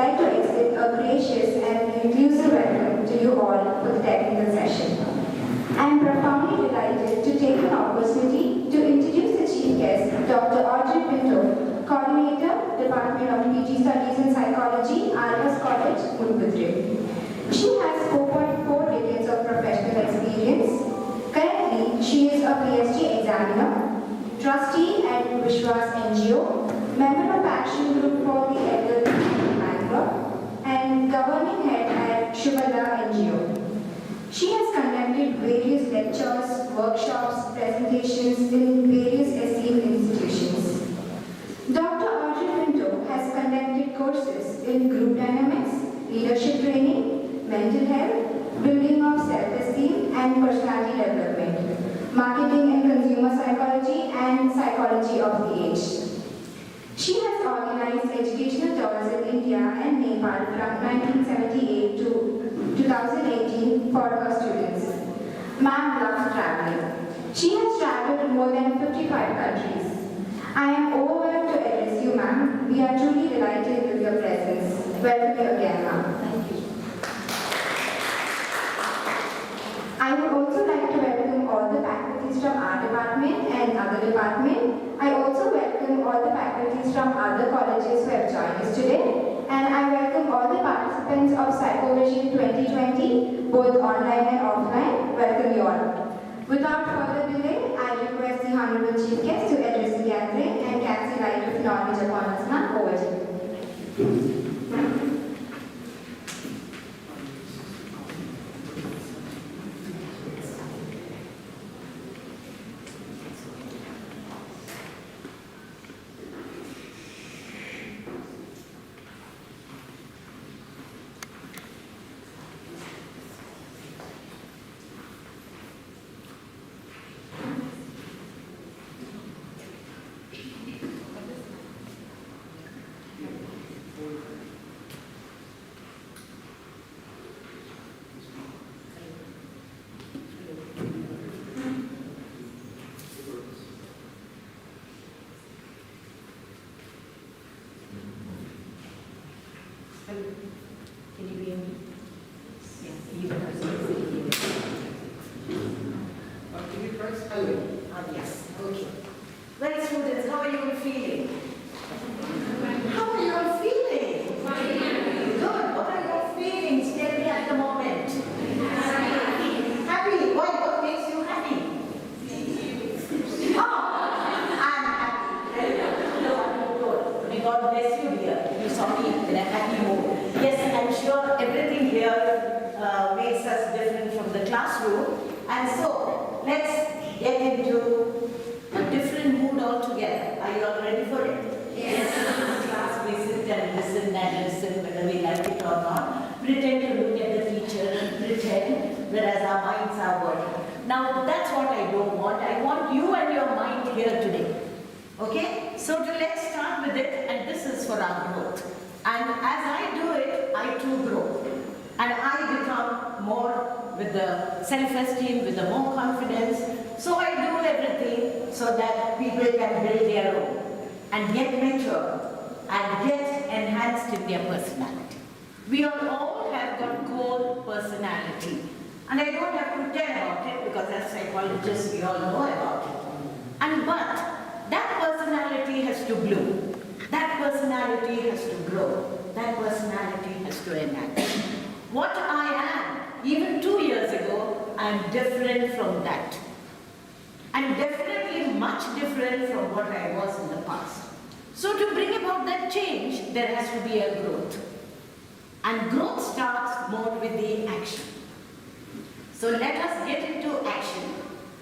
like to extend a gracious and inclusive welcome to you all for the technical session. I am profoundly delighted to take an opportunity to introduce the chief guest, Dr. Audrey Pinto, Coordinator, Department of PG Studies in Psychology, Argos College, Mudbudre. She has 4.4 decades of professional experience. Currently, she is a PhD examiner, trustee at Vishwas NGO, member of Action Group for the Elderly in Bangalore, and governing head at Shubhada NGO. She has conducted various lectures, workshops, presentations in various esteemed institutions. Dr. Audrey Pinto has conducted courses in group dynamics, leadership training, mental health, building of self-esteem and personality development, marketing and consumer psychology, and psychology of the age. She has organized educational tours in India and Nepal from 1978 to 2018 for her students. Ma'am loves traveling. She has traveled to more than 55 countries. I am overwhelmed to address you, ma'am. We are truly delighted with your presence. Welcome you again, ma'am. Thank you. I would also like to welcome all the faculties from our department and other department. I also welcome all the faculties from other colleges who have joined us today. And I welcome all the participants of Psychovision 2020, both online and offline. Welcome you all. Without further delay, I request the Honorable Chief Guest to address the gathering and cast the light of knowledge upon us, ma'am. Over to you. Can you hear me? Yes. Can you press hello? Yes. Okay. Well, students, how are you all feeling? How are you all feeling? Good. What are your feelings? Tell me at the moment. Happy. Why? What makes you happy? Oh, I'm happy. Very good. May God bless you, dear. You saw me in a happy mood. Yes, I'm sure everything here makes us different from the classroom. And so, let's get into a different mood altogether. Are you all ready for it? Yes. In class, we sit and listen, whether we like it or not. Pretend to look at the teacher and pretend, whereas our minds are working. Now, that's what I don't want. I want you and your mind here today. Okay? So, let's start with it, and this is for our growth. And as I do it, I too grow. And I become more with the self-esteem, with the more confidence. So I do everything so that people can build their own and get mature and get enhanced in their personality. We all have got core personality. And I don't have to tell about it because as psychologists we all know about it. But that personality has to bloom. That personality has to grow. That personality has to enhance. What I am, even 2 years ago, I am different from that. I'm definitely much different from what I was in the past. So to bring about that change, there has to be a growth. And growth starts more with the action. So let us get into action.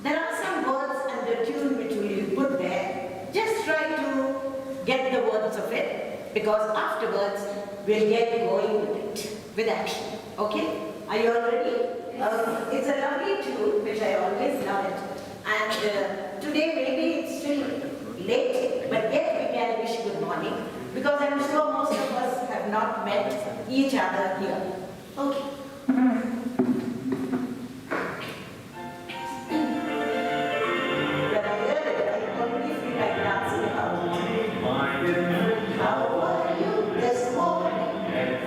There are some words and the tune which will be put there. Just try to get the words of it, because afterwards we'll get going with it, with action. Okay? Are you all ready? It's a lovely tune, which I always love it. And today maybe it's still late, but yet we can wish good morning, because I'm sure most of us have not met each other here. Okay. How are you this morning?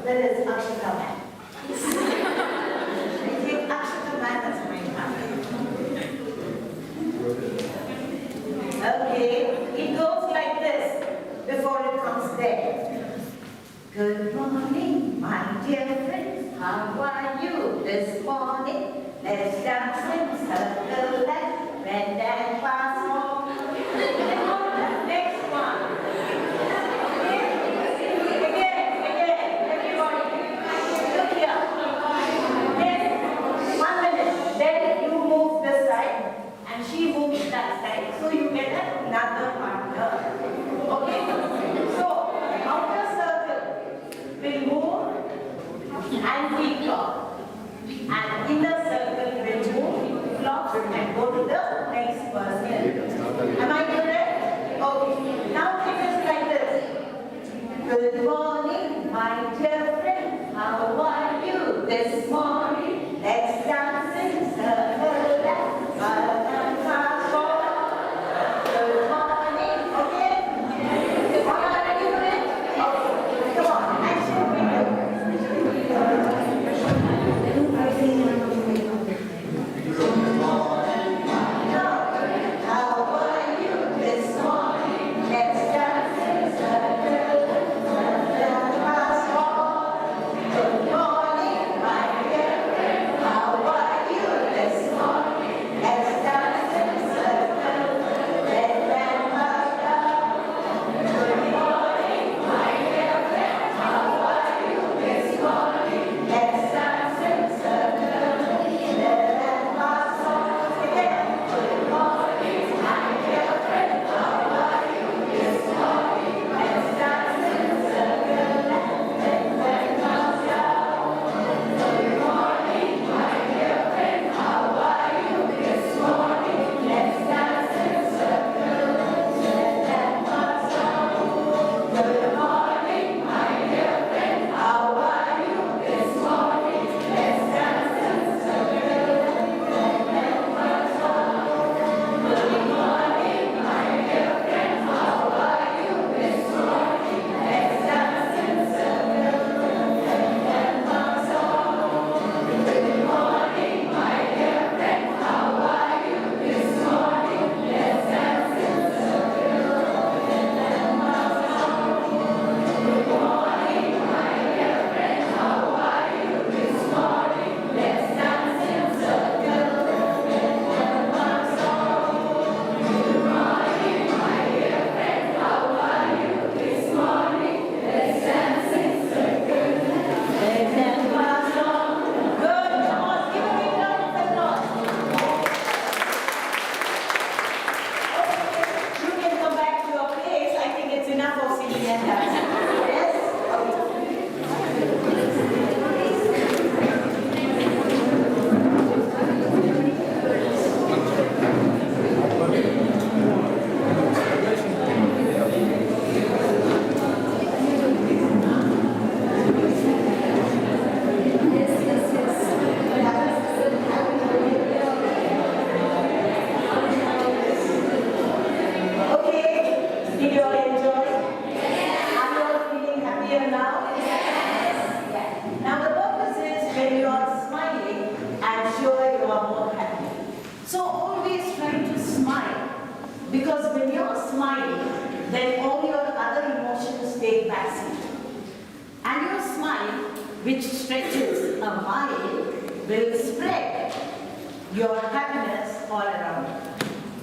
That is Akshata Man. I think Akshata Man is my family. Okay, it goes like this before it comes there. Good morning, my dear friends. How are you this morning? Let's dance in circle left, bend and pass home. Next one. Again, everybody. Look here. Yes, 1 minute. Then you move this side and she moves that side. So you get another partner. Okay? So, outer circle will move and we talk. And inner circle will move, flop and go to the next person. Am I correct? Okay. Now it is like this. Good morning, my dear friend. How are you this morning? Let's dance in circle left, and fast forward. Good morning, okay? All are ready for it? Okay. Come on, action video. Because when you're smiling, then all your other emotions take backseat. And your smile, which stretches a mile, will spread your happiness all around.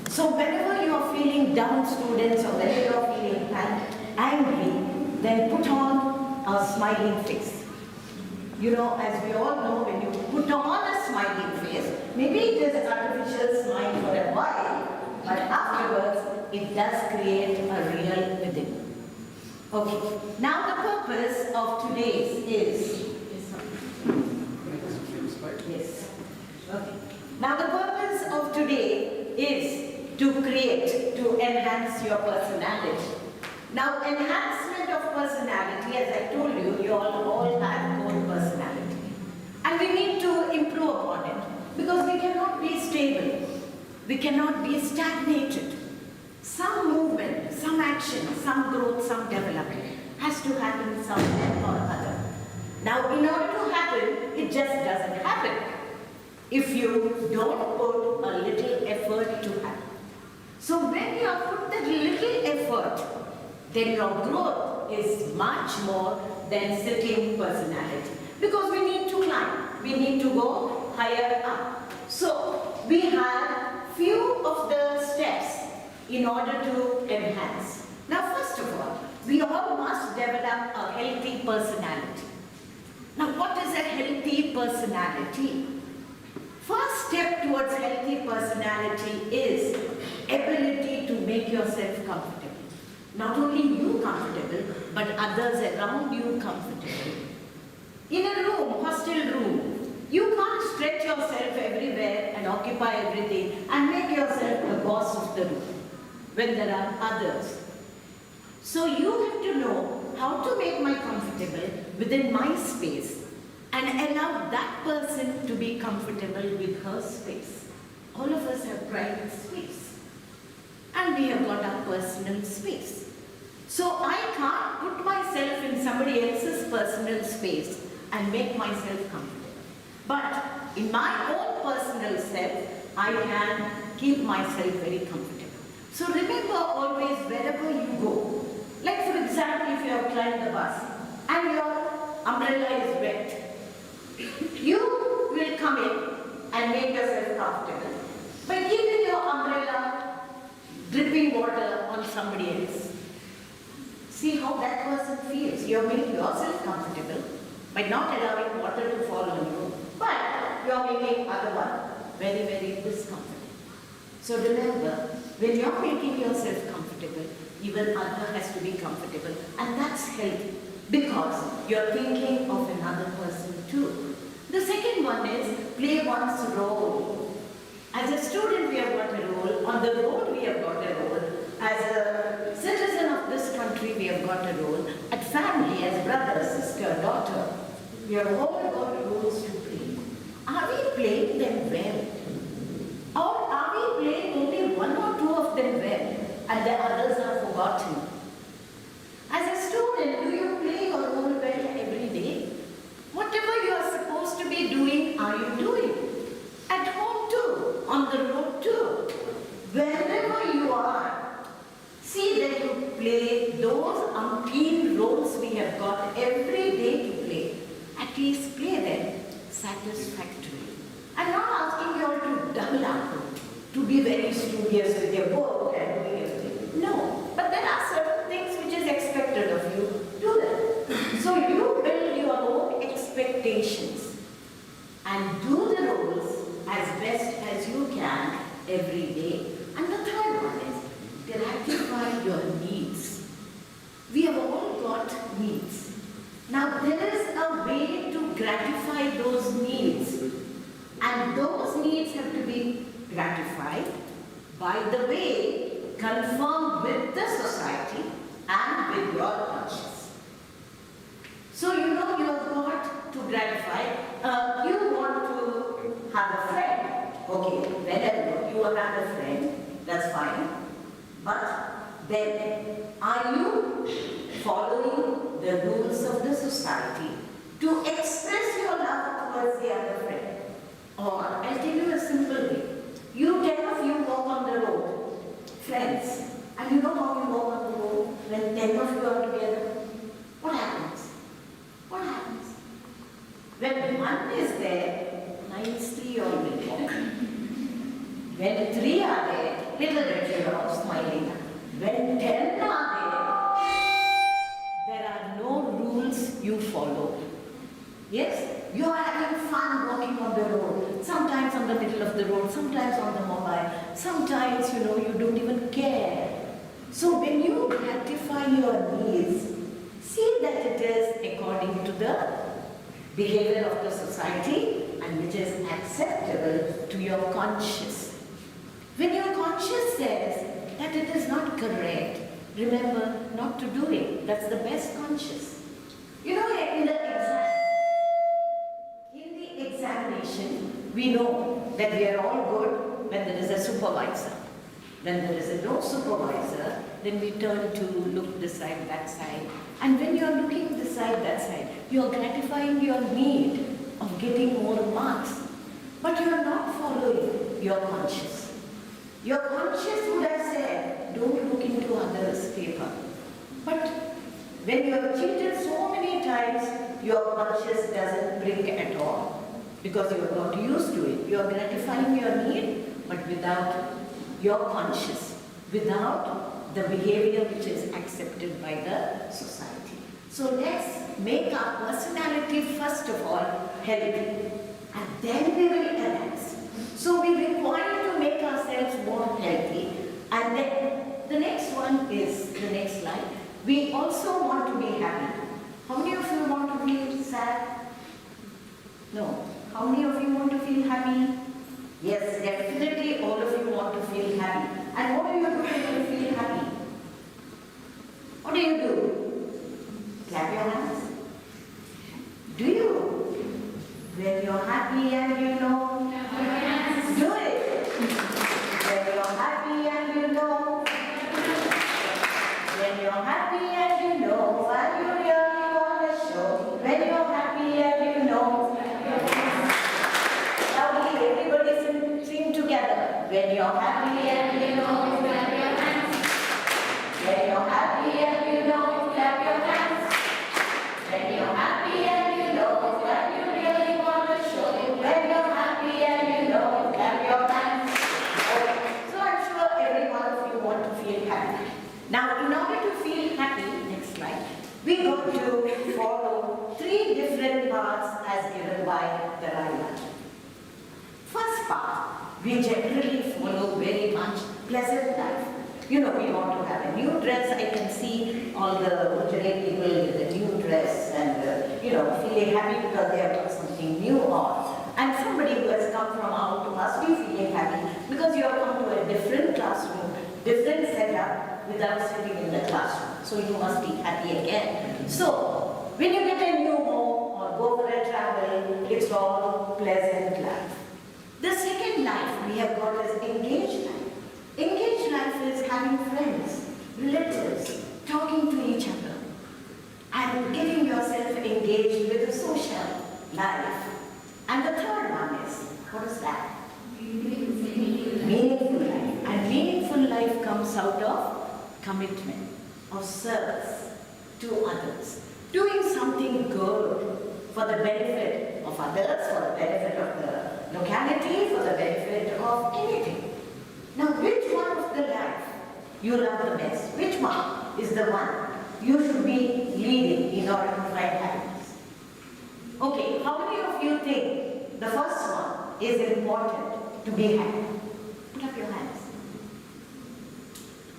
So whenever you're feeling down, students, or whenever you're feeling angry, then put on a smiling face. You know, as we all know, when you put on a smiling face, maybe it is an artificial smile for a while, but afterwards, it does create a real within. Okay, now the purpose of today's is... Yes. Okay. Now the purpose of today is to create, to enhance your personality. Now, enhancement of personality, as I told you, you all have own personality. And we need to improve upon it, because we cannot be stable. We cannot be stagnated. Some movement, some action, some growth, some development has to happen somewhere or other. Now, in order to happen, it just doesn't happen if you don't put a little effort to happen. So when you have put that little effort, then your growth is much more than sitting personality. Because we need to climb, we need to go higher up. So we have few of the steps in order to enhance. Now first of all, we all must develop a healthy personality. Now what is a healthy personality? First step towards healthy personality is ability to make yourself comfortable. Not only you comfortable, but others around you comfortable. In a room, hostel room, you can't stretch yourself everywhere and occupy everything and make yourself the boss of the room when there are others. So you have to know how to make my comfortable within my space and allow that person to be comfortable with her space. All of us have private space and we have got our personal space. So I can't put myself in somebody else's personal space and make myself comfortable. But in my own personal self, I can keep myself very comfortable. So remember always wherever you go, like for example if you have climbed the bus and your umbrella is wet, you will come in and make yourself comfortable by keeping your umbrella dripping water on somebody else. See how that person feels. You are making yourself comfortable by not allowing water to fall on you, but you are making other one very, very discomfortable. So remember, when you are making yourself comfortable, even other has to be comfortable, and that's healthy because you are thinking of another person too. The second one is play one's role. As a student, we have got a role. On the road, we have got a role. As a citizen of this country, we have got a role. At family, as brother, sister, daughter, we have all got roles to play. Are we playing them well? Or are we playing only one or two of them well and the others are forgotten? As a student, do you play your role well every day? Whatever you are supposed to be doing, are you doing? At home too, on the road too. Wherever you are, see that you play those umpteen roles we have got every day to play. At least play them satisfactorily. I'm not asking you all to double up, to be very studious with your book and doing everything. No, but there are certain things which is expected of you. Do that. So you build your own expectations and do the roles as best as you can every day. And the third one is gratify your needs. We have all got needs. Now there is a way to gratify those needs, and those needs have to be gratified by the way confirmed with the society and with your conscience. So you know you have got to gratify. You want to have a friend. Okay, whenever you have a friend, that's fine. But then, are you following the rules of the society to express your love towards the other friend? Or, I'll tell you a simple way. You 10 of you walk on the road, friends, and you know how you walk on the road when 10 of you are together? What happens? What happens? When one is there, nicely you all will walk. When 3 are there, little bit you are smiling. When 10 are there are no rules you follow. Yes? You are having fun walking on the road. Sometimes on the middle of the road, sometimes on the mobile. Sometimes, you don't even care. So when you gratify your needs, see that it is according to the behavior of the society and which is acceptable to your conscience. When your conscience says that it is not correct, remember not to do it. That's the best conscience. In the examination, we know that we are all good when there is a supervisor. When there is no supervisor, then we turn to look this side, that side. And when you're looking this side, that side, you're gratifying your need of getting more marks. But you're not following your conscience. Your conscience would have said, don't look into others' paper. But when you have cheated so many times, your conscience doesn't blink at all because you are not used to it. You are gratifying your need, but without your conscience, without the behavior which is accepted by the society. So let's make our personality first of all healthy, and then we will enhance. So we require to make ourselves more healthy, and then the next one is the next slide. We also want to be happy. How many of you want to be sad? No. How many of you want to feel happy? Yes, definitely all of you want to feel happy. And what do you do when you feel happy? What do you do? Clap your hands. Do you? When you're happy and you know, do it. When you're happy and you know, when you're happy and you know, and you really want to show, when you're happy and you know, loudly everybody sing together. When you're happy and you know, clap your hands. When you're happy and you know, clap your hands. When you're happy and you know, when you really want to show, when you're happy and you know, clap your hands. Okay. So I'm sure every one of you want to feel happy. Now, in order to feel happy, next slide, we go to follow 3 different paths as given by the Dalai. First path, we generally follow very much pleasant life. You know, we want to have a new dress. I can see all the Ujjayi people with a new dress and, feeling happy because they have got something new on. And somebody who has come from out must be feeling happy because you have come to a different classroom, different setup without sitting in the classroom. So you must be happy again. So, when you get a new home or go for a travel, it's all pleasant life. The second life we have got is engaged life. Engaged life is having friends, relatives, talking to each other, and getting yourself engaged with the social life. And the third one is, what is that? Meaningful life. And meaningful life comes out of commitment, of service to others. Doing something good for the benefit of others, for the benefit of the locality, for the benefit of anything. Now, which one of the life you love the best? Which one is the one you should be leading in order to find happiness? Okay, how many of you think the first one is important to be happy? Put up your hands.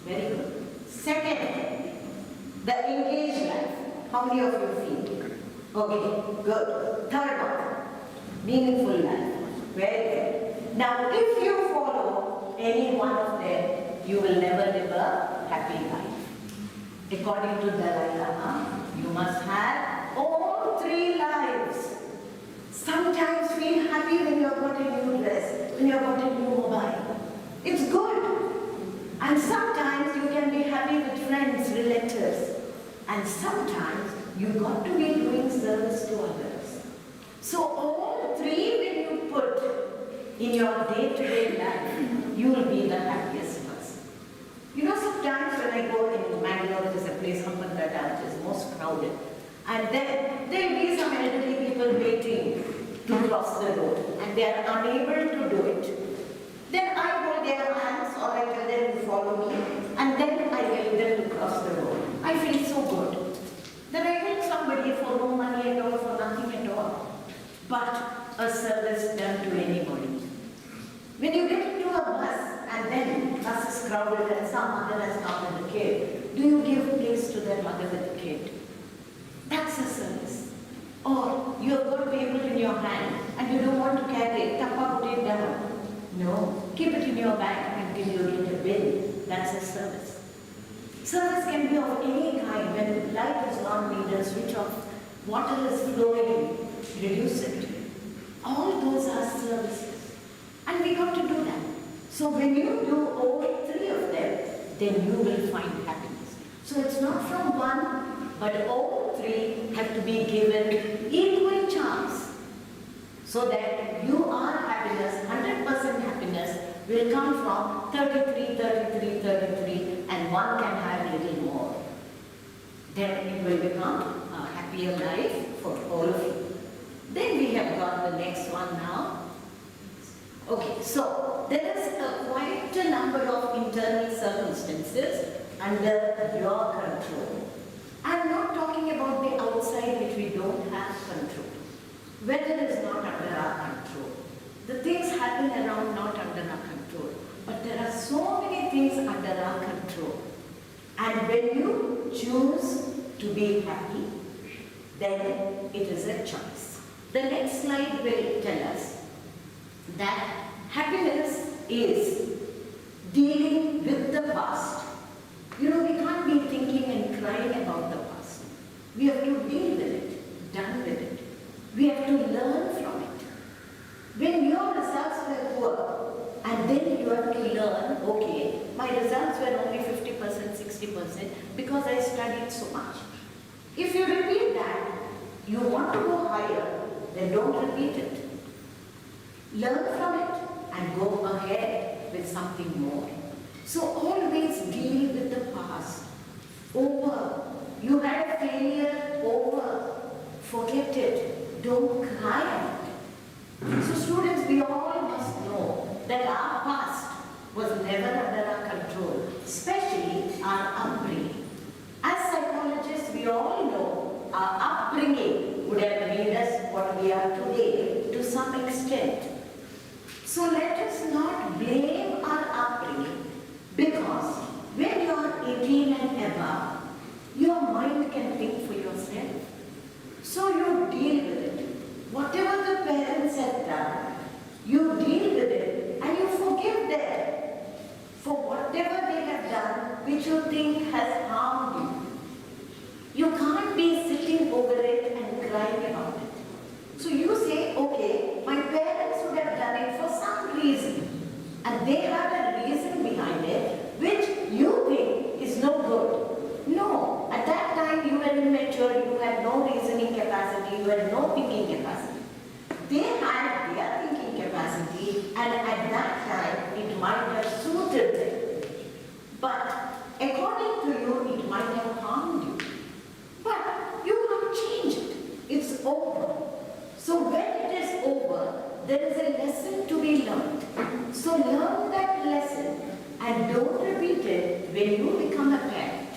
Very good. Second, the engaged life. How many of you feel? Okay, good. Third one, meaningful life. Very good. Now, if you follow any one of them, you will never live a happy life. According to Dalai Lama, you must have all 3 lives. Sometimes feel happy when you have got a new dress, when you have got a new mobile. It's good. And sometimes you can be happy with friends, relatives. And sometimes you've got to be doing service to others. So all 3 when you put in your day-to-day life, you will be the happiest person. You know, sometimes when I go in Bangalore, there is a place, Hampandata, which is most crowded. And then there will be some elderly people waiting to cross the road, and they are unable to do it. Then I hold their hands, or I tell them to follow me, and then I help them to cross the road. I feel so good. Then I help somebody for no money at all, for nothing at all, but a service done to anybody. When you get into a bus, and then bus is crowded and some mother has come with a kid, do you give place to that mother with the kid? That's a service. Or you have got a paper in your hand and you don't want to carry it, tappa, put it down. No, keep it in your bag until you get a bill. That's a service. Service can be of any kind. When light is not needed, switch off. Water is flowing, reduce it. All those are services. And we got to do that. So when you do all 3 of them, then you will find happiness. So it's not from one, but all three have to be given equal chance. So that your happiness, 100% happiness, will come from 33, 33, 33, and one can have a little more. Then it will become a happier life for all of you. Then we have got the next one now. Okay, so there is quite a number of internal circumstances under your control. I'm not talking about the outside which we don't have control. Weather is not under our control. The things happen around not under our control. But there are so many things under our control. And when you choose to be happy, then it is a choice. The next slide will tell us that happiness is dealing with the past. You know, we can't be thinking and crying about the past. We have to deal with it, done with it. We have to learn from it. When your results were poor, and then you have to learn, okay, my results were only 50%, 60% because I studied so much. If you repeat that, you want to go higher, then don't repeat it. Learn from it and go ahead with something more. So always deal with the past. Over. You had a failure, over. Forget it. Don't cry about it. So students, we all must know that our past was never under our control, especially our upbringing. As psychologists, we all know our upbringing would have made us what we are today to some extent. So let us not blame our upbringing, because when you are 18 and above, your mind can think for yourself. So you deal with it. Whatever the parents have done, you deal with it and you forgive them for whatever they have done which you think has harmed you. You can't be sitting over it and crying about it. So you say, okay, my parents would have done it for some reason, and they had a reason behind it which you think is no good. No, at that time you were immature, you had no reasoning capacity, you had no thinking capacity. They had their thinking capacity, and at that time it might have suited them. But according to you, it might have harmed you. But you have changed. It's over. So when it is over, there is a lesson to be learned. So learn that lesson and don't repeat it when you become a parent.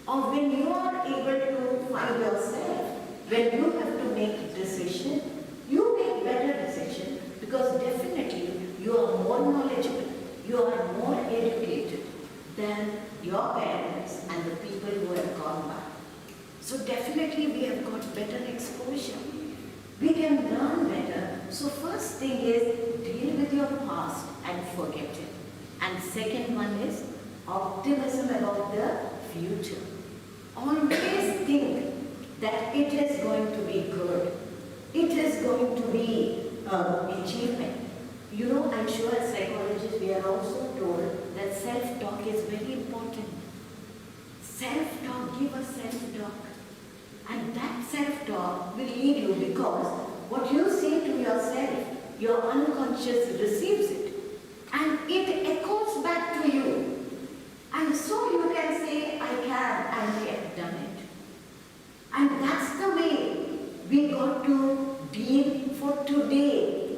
Or when you are able to find yourself, when you have to make a decision, you make better decisions, because definitely you are more knowledgeable, you are more educated than your parents and the people who have gone by. So definitely we have got better exposure. We can learn better. So first thing is deal with your past and forget it. And second one is optimism about the future. Always think that it is going to be good. It is going to be achievement. You know, I'm sure as psychologists we are also told that self-talk is very important. Self-talk, give us self-talk. And that self-talk will lead you, because what you say to yourself, your unconscious receives it. And it echoes back to you. And so you can say, I can, and yet done it. And that's the way we got to deal for today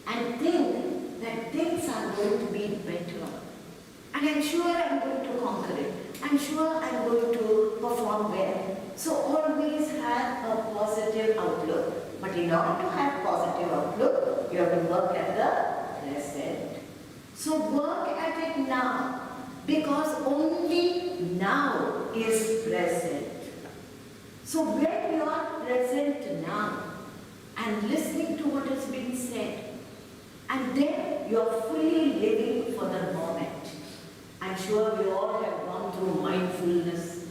and think that things are going to be better. And I'm sure I'm going to conquer it. I'm sure I'm going to perform well. So always have a positive outlook. But in order to have positive outlook, you have to work at the present. So work at it now, because only now is present. So when you are present now and listening to what has been said, and then you are fully living for the moment. I'm sure we all have gone through mindfulness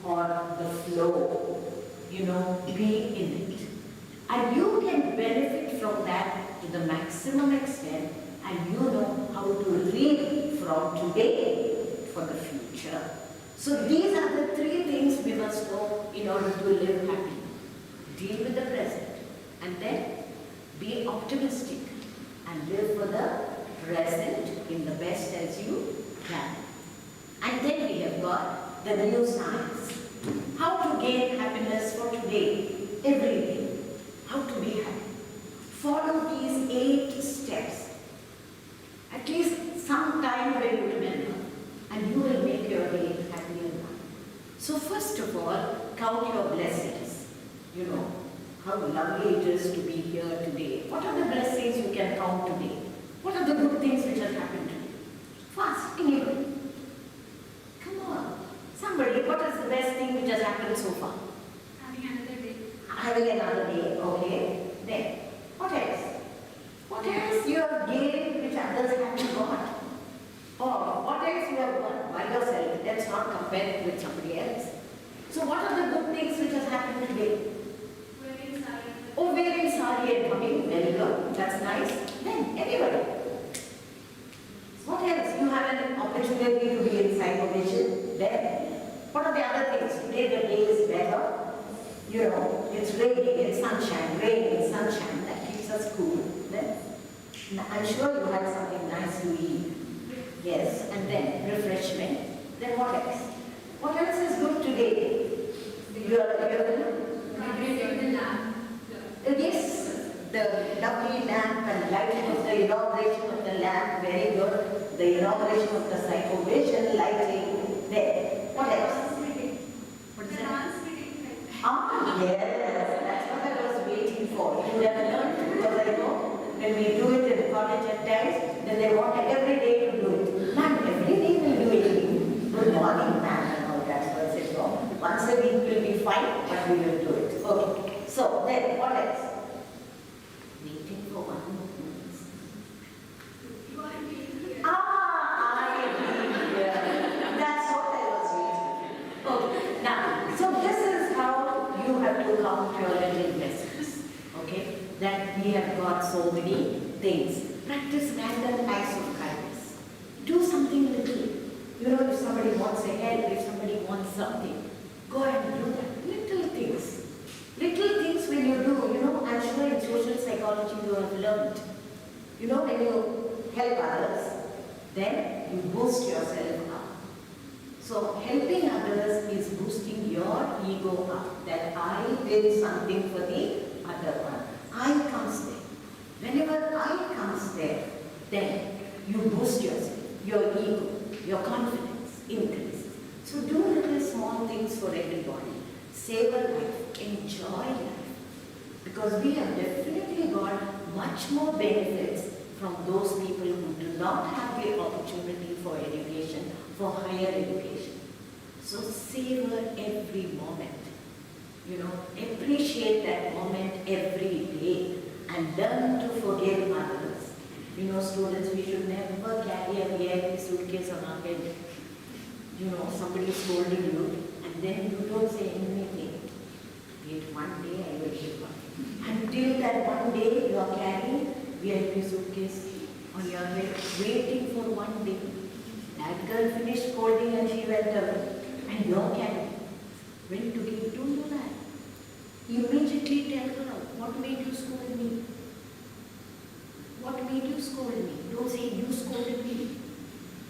or the flow, you know, be in it. And you can benefit from that to the maximum extent, and you know how to live from today capture. So these are the three things we must know in order to live happy. Deal with the present and then be optimistic and live for the present in the best as you can. And then we have got the new science. How to gain happiness for today, every day. How to be happy. Follow these 8 steps. At least some time when you remember, and you will make your day happier one. So first of all, count your blessings. You know, how lovely it is to be here today. What are the blessings you can count today? What are the good things which have happened today? Fast, anybody. Come on. Somebody, what is the best thing which has happened so far? Having another day. Having another day, okay. Then, what else? What else you have gained which others haven't got? Or what else you have got by yourself? Let's not compare it with somebody else. So what are the good things which has happened today? Wearing sari. Oh, wearing sari and coming, very good. That's nice. Then, anybody. What else? You have an opportunity to be in psychovision. Then, what are the other things? Today the day is better. You know, it's raining, it's sunshine, rain, it's sunshine. That keeps us cool. Then, I'm sure you had something nice to eat. Yes, and then refreshment. Then what else? What else is good today? You're Congregating the lamp. yes, the lovely lamp and lighting of the inauguration of the lamp, very good. The inauguration of the psychovision, lighting, there. What else? What is that? Ah, yes, that's what I was waiting for. You never learned because I know when we do it in college at times, then they want every day to do it. Ma'am, every day we'll do it. Good morning, ma'am, and all that. So I said, no, once a week will be fine, but we will do it. Okay. So then, what else? Waiting for 1 more minute. You are being here. I agree. Yeah. That's what I was waiting for. Okay. Now, so this is how you have to count your little blessings. Okay? That we have got so many things. Practice random acts of kindness. Do something little. You know, if somebody wants a help, if somebody wants something, go and do that. Little things. Little things when you do, you know, I'm sure in social psychology you have learned. You know, when you help others, then you boost yourself up. So helping others is boosting your ego up. That I did something for the other one. I comes there. Whenever I comes there, then you boost yourself, your ego, your confidence increases. So do little small things for everybody. Savor life, enjoy life. Because we have definitely got much more benefits from those people who do not have the opportunity for education, for higher education. So savor every moment. You know, appreciate that moment every day and learn to forgive others. You know, students, we should never carry a VIP suitcase on our head. You know, somebody scolding you and then you don't say anything. Wait, one day I will give up. Until that one day you are carrying VIP suitcase on your head, waiting for one day. That girl finished scolding and she went away. And you are carrying. When to give, don't do that. Immediately tell her, what made you scold me? What made you scold me? Don't say you scolded me.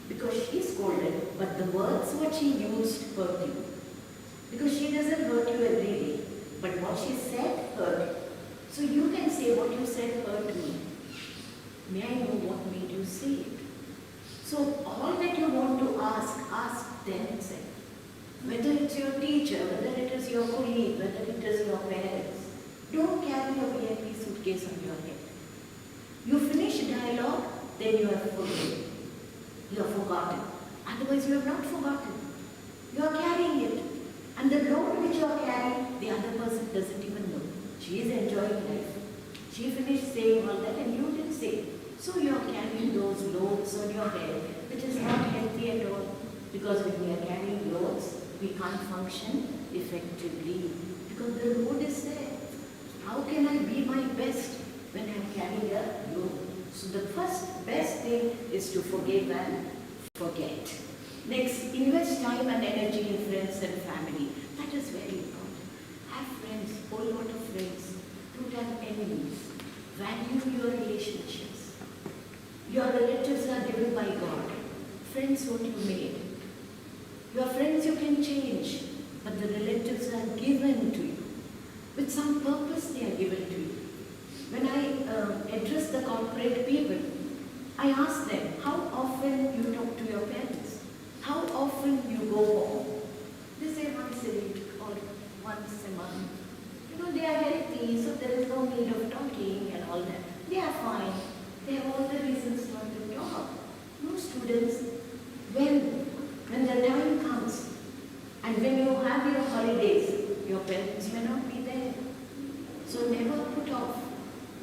Because she scolded, but the words what she used hurt you. Because she doesn't hurt you every day. But what she said hurt you. So you can say what you said hurt me. May I know what made you say it? So all that you want to ask them itself. Whether it's your teacher, whether it is your colleague, whether it is your parents. Don't carry a VIP suitcase on your head. You finish dialogue, then you have forgotten. You have forgotten. Otherwise you have not forgotten. You are carrying it. And the load which you are carrying, the other person doesn't even know. She is enjoying life. She finished saying all that and you didn't say. So you are carrying those loads on your head, which is not healthy at all. Because when we are carrying loads, we can't function effectively. Because the load is there. How can I be my best when I'm carrying a load? So the first best thing is to forgive and forget. Next, invest time and energy in friends and family. That is very important. Have friends, whole lot of friends. Don't have enemies. Value your relationships. Your relatives are given by God. Friends what you made. Your friends you can change, but the relatives are given to you. With some purpose they are given to you. When I address the corporate people, I ask them, how often you talk to your parents? How often you go home? They say once a week or once a month. You know, they are healthy, so there is no need of talking and all that. They are fine. They have all the reasons not to talk. No students, when the time comes and when you have your holidays, your parents may not be there. So never put off.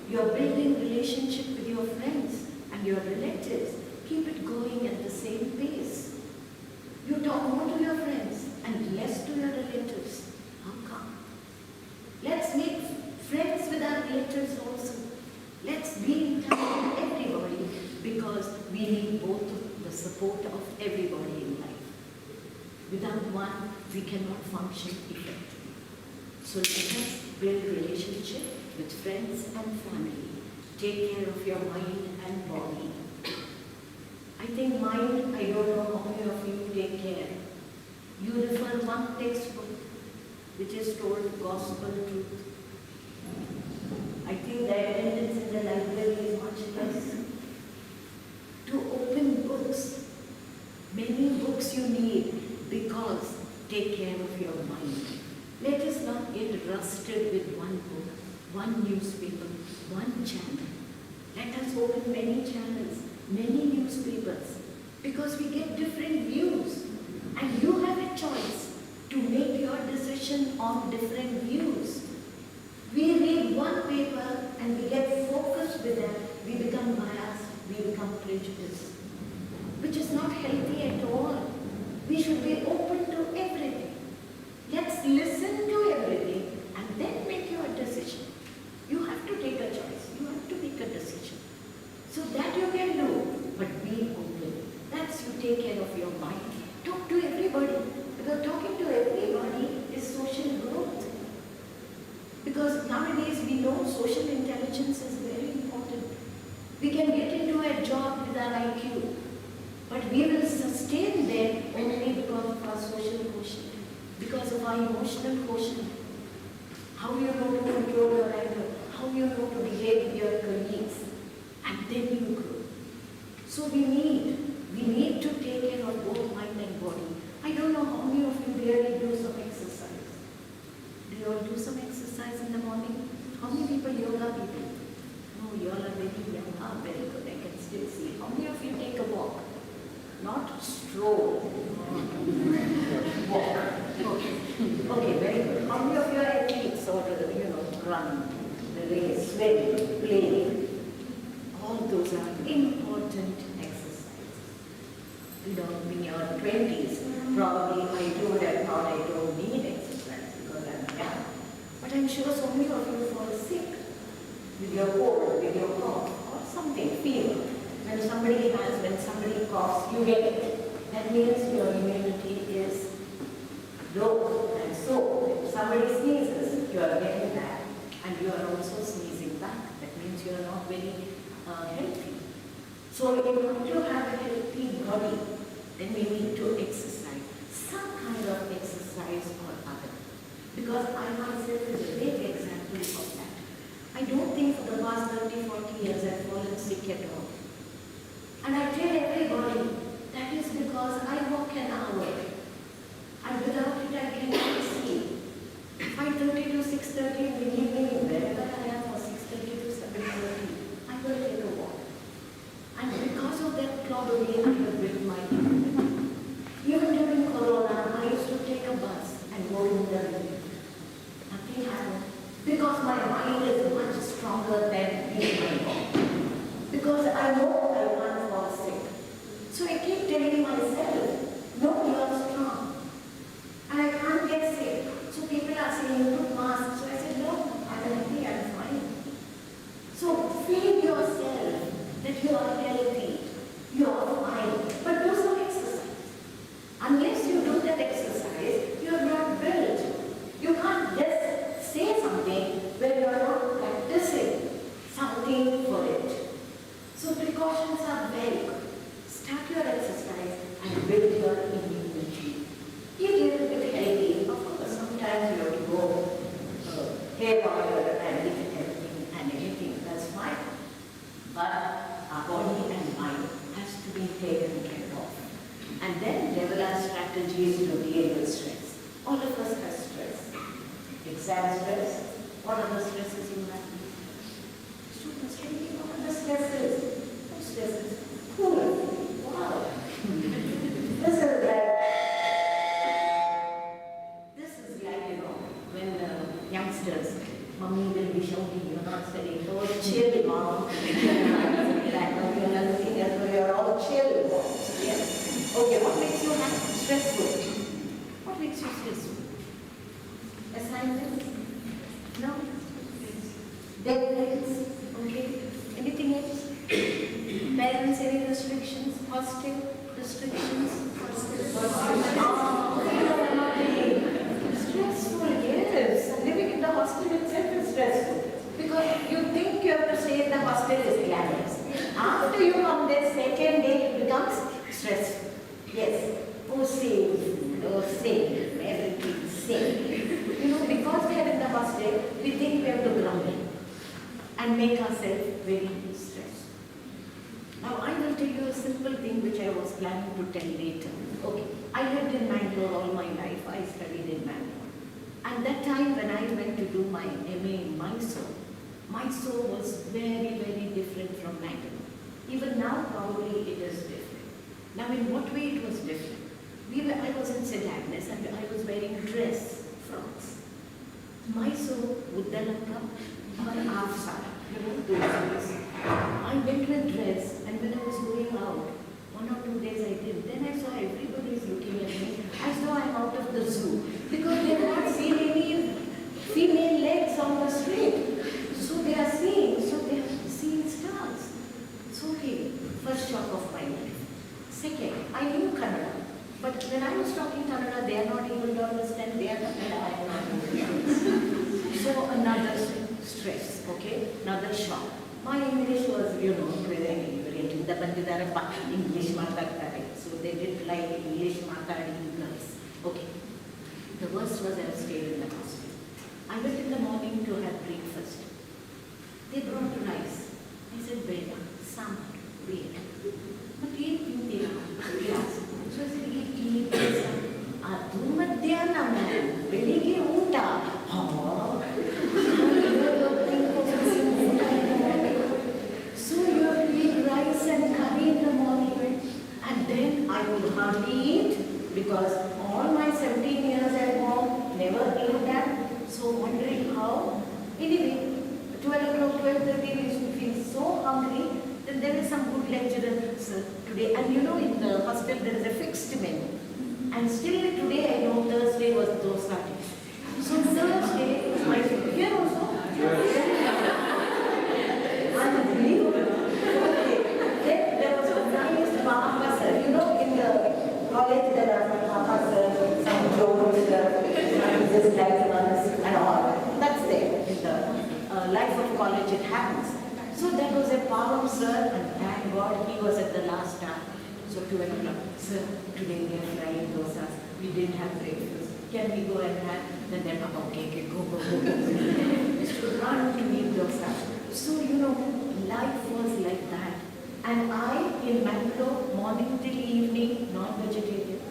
You are building relationship with your friends and your relatives. Keep it going at the same pace. You talk more to your friends and less to your relatives. How come? Let's make friends with our relatives also. Let's be in touch with everybody because we need both the support of everybody in life. Without one, we cannot function effectively. So let us build relationship with friends and family. Take care of your mind and body. I think mind, I don't know how many of you take care. You refer one textbook which is told gospel truth. I think the attendance in the library is much less. To open books, many books you need because take care of your mind. Let us not get rusted with one book, one newspaper, one channel. Let us open many channels, many newspapers, because we get different views. And you have a choice to make your decision on different views. We read one paper and we get focused with that, we become biased, we become prejudiced, which is not healthy at all. We should be open to everything. Let's listen to everything and then make your decision. You have to take a choice. You have to make a decision. So that you can do, but be open. That's you take care of your mind. Talk to everybody. Because talking to everybody is social growth. Because nowadays we know social intelligence is very important. We can get into a job with our IQ, but we will sustain there only because of our social quotient, because of our emotional quotient. How you know to control your anger, how you know to behave with your colleagues, and then you grow. So we need to take care of both mind and body. I don't know how many of you really do some exercise. Do you all do some exercise in the morning? How many people yoga people? No, you all are very young. Ah, very good, I can still see. How many of you take a walk? Not stroll. Walk. Okay. Okay, very good. How many of you are athletes or, run, the race, swim, play? All those are important exercises. In your 20s, probably I would have thought I don't need exercise because I'm young. But I'm sure so many of you fall sick with your cold, with your cough, or something, fever. When somebody coughs, you get it. That means your immunity is low. And so, if somebody sneezes, you are getting that. And you are also sneezing back. That means you are not very healthy. So, in order to have a healthy body, then we need to exercise. Some kind of exercise or other. Because I myself is a big example of that. I don't think for the past 30, 40 years I've fallen sick at all. And I tell everybody, that is because I walk an hour. And without it I cannot sleep. 5:30 to 6:30 in the evening, wherever I am, or 6:30 to 7:30, I will take a walk. And because of that, probably I have built my immunity. Even during Corona, I used to take a bus and go in the rain. Nothing happened. Because my mind is much stronger than being my body. Because I know I can't fall sick. So I keep telling myself, no, you are strong. And I can't get sick. So people are saying, you put masks. So I said, no, I'm healthy, I'm fine. So feed yourself that you are healthy, you are fine. But do some exercise. strategies to deal with stress. All of us have stress. Exam stress. What are the stresses you have? Students, can you think what are the stresses? What stresses? Cool. Wow. This is like, you know, when youngsters, mommy will be shouting, you're not studying, oh, chill, mom. You're looking at her, you're all chill. Yes. Okay, what makes you stressful? What makes you stressful? Assignments? No? Deadlines? Okay. Anything else? Parents, any restrictions? Hostel restrictions? Stressful, yes. Living in the hostel itself is stressful. Because you think you have to stay in the hostel is glamorous. After you come there, second day it becomes stressful. Yes. Oh, safe, everything safe. You know, because we are in the hostel, we think we have to grumble and make ourselves very stressed. Now, I will tell you a simple thing which I was planning to tell later. Okay, I lived in Bangalore all my life. I studied in Bangalore. And that time when I went to do my MA in Mysore was very, very different from Bangalore. Even now, probably it is different. Now, in what way it was different? I was in St. Agnes and I was wearing dress frocks. Mysore, Uddalanka, or Afsara, you know, those days. I went with dress and when I was going out, 1 or 2 days I did. Then I saw everybody is looking at me as though I'm out of the zoo because they have not seen any female legs on the street. So they are seeing stars. So okay, first shock of my life. Second, I knew Kannada. But when I was talking Kannada, they are not able to understand. They are Kannada, I am not able to understand. So another stress, okay? Another shock. My English was, you know, very English maatadtare. So they didn't like English maatadi girls. Okay. The worst was I was staying in the hostel. I went in the morning to have breakfast. They brought rice. I said, Beda, sambar, wait. But eat yes. So I said, eat Adu madhyana man, belige uta. So you have to eat rice and curry in the morning. And then I would hardly eat because all my 17 years at home never ate that. So wondering how. Anyway, 12 o'clock, 12:30 we used to feel so hungry. Then there is some good lecturers today. And you know, in the hostel there is a fixed menu. And still today I know Thursday was dosa day. So Thursday, here also. Unbelievable. Then there was a nice Mahakasar. You know, in the college there are some Mahakasar, some jokes, this life ones and all. That's there. In the life of college it happens. So there was a Pavam sir, and thank God he was at the last time. So 12 o'clock, sir, today we are frying dosas. We didn't have breakfast. Can we go and have? Then they're okay, go. We used to run to eat dosas. So, you know, life was like that. And I, in Bangalore, morning till evening, non-vegetarian.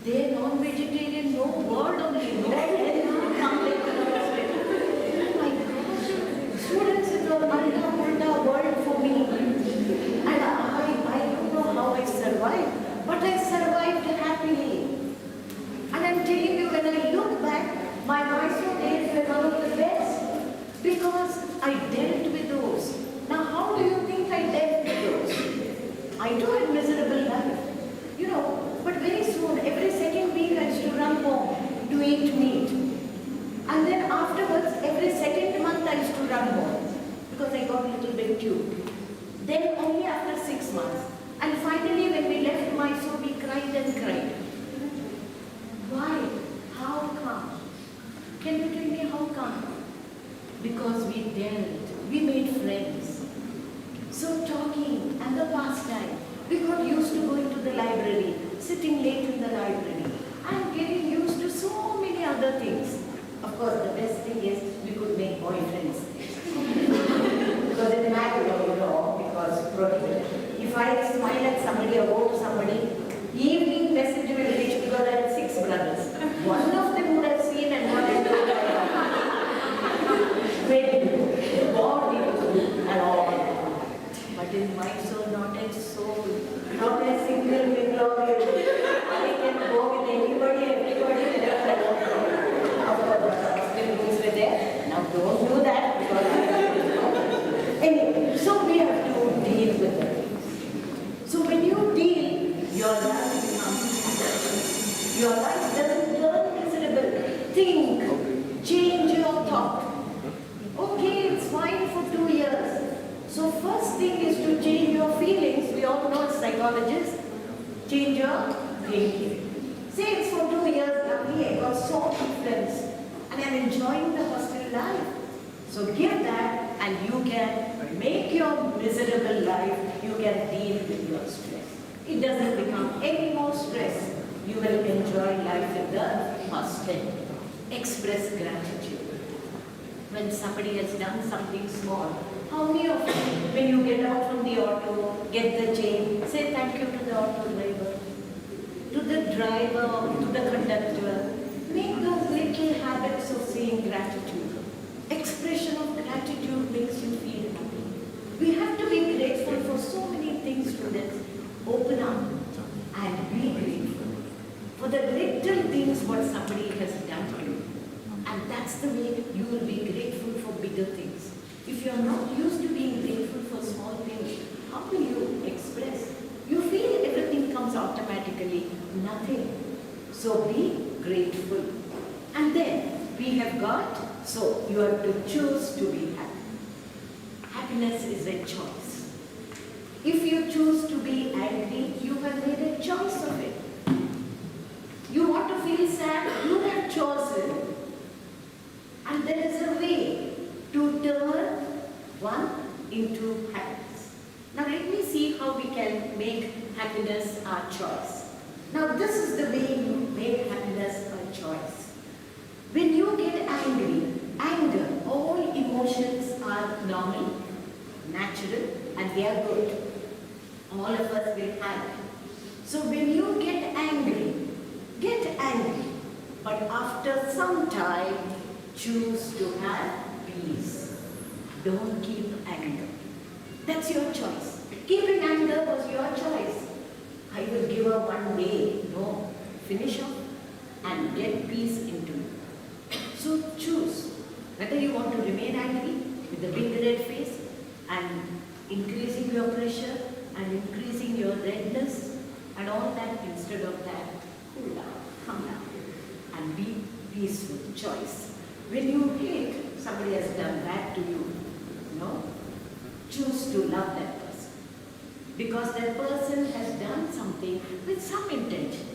They non-vegetarian, no word only, no health, something. Oh my gosh, students in the ulta world for me. And I don't know how I survived, but I survived happily. And I'm telling you, when I look back, my Mysore days were one of the best because I dealt with those. Now, how do you think I dealt with those? I too had miserable life, you know, but very soon, every second week I used to run home to eat meat. And then afterwards, every second month I used to run home because I got a little bit cute. Then only after 6 months. And finally, when we left Mysore, we cried and cried. Why? How come? Can you tell me how come? Because we dealt, we made friends. So talking and the pastime, we got used to going to the library, sitting late in the library, and getting used to so many other things. Of course, the best thing is we could make boyfriends. Because it mattered, you know, because prohibited. If I smile at somebody or go to somebody, evening message will reach because at 6 can go with anybody, everybody, wherever I want to go. Of course, the hostel rules were there. Now don't do that because anyway, so we have to deal with it. So when you deal, your life becomes, your life doesn't turn miserable. Think, change your thought. Okay, it's fine for 2 years. So first thing is to change your feelings. We all know as psychologists, change your thinking. Say it's for 2 years, lovely, I got so many friends and I'm enjoying the hostel life. So give that and you can make your miserable life, you can deal with your stress. It doesn't become any more stress. You will enjoy life in the hostel. Express gratitude. When somebody has done something small, how many of you, when you get out from the auto, get the change, say thank you to the auto driver, to the driver, to the conductor. Make those little habits of saying gratitude. Expression of gratitude makes you feel happy. We have to be grateful for so many things, students. Open up and be grateful for the little things what somebody has done to you. And that's the way you will be grateful for bigger things. If you are not used to being grateful for small things, how will you express? You feel everything comes automatically, nothing. So be grateful. And then we have got, so you have to choose to be happy. Happiness is a choice. If you choose to be angry, you have made a choice of it. You want to feel sad, you have chosen. And there is a way to turn one into happiness. Now let me see how we can make happiness our choice. Now this is the way you make happiness a choice. When you get angry, anger, all emotions are normal, natural, and they are good. All of us will have it. So when you get angry. But after some time, choose to have peace. Don't keep anger. That's your choice. Keeping anger was your choice. I will give her 1 day. No. Finish off and get peace into you. So choose whether you want to remain angry with a big red face and increasing your pressure and increasing your redness and all that. Instead of that, cool down, calm down and be peaceful. Choice. When you hate, somebody has done bad to you, choose to love that person. Because that person has done something with some intention,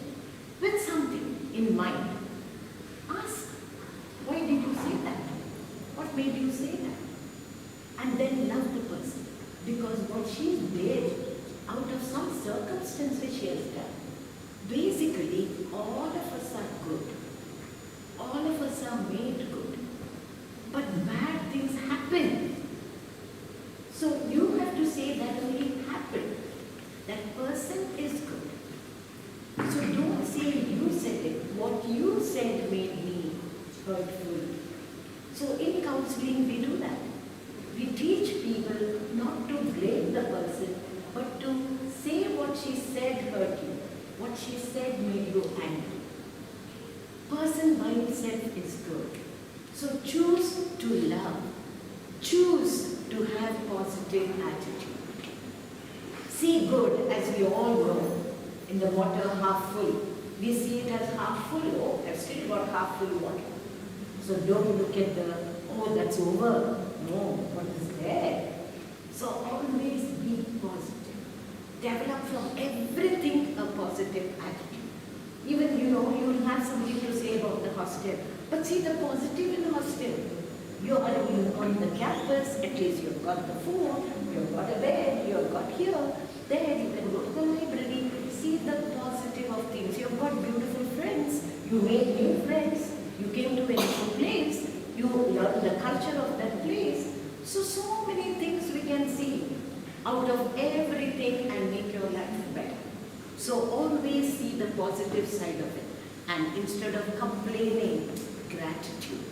with something in mind. Ask, why did you say that? What made you say that? And then love the person. Because what she did, out of some circumstances she has done, basically all of us are good. All of us are made good. But bad things happen. So you have to say that only happened. That person is good. So don't say you said it. What you said made me hurtful. So in counseling we do that. We teach people not to blame the person, but to say what she said hurt you. What she said made you angry. Person by itself is good. So choose to love. Choose to have positive attitude. See good, as we all know, in the water half full. We see it as half full. Oh, I've still got half full water. So don't look at the, oh, that's over. No, what is there? So always be positive. Develop from everything a positive attitude. Even, you will have something to say about the hostel. But see the positive in the hostel. You are on the campus, at least you've got the food, you've got a bed, you've got here, there, you can go to the library, see the positive of things. You've got beautiful friends, you made new friends, you came to a new place, you learned the culture of that place. So many things we can see out of everything and make your life better. So always see the positive side of it. And instead of complaining, gratitude.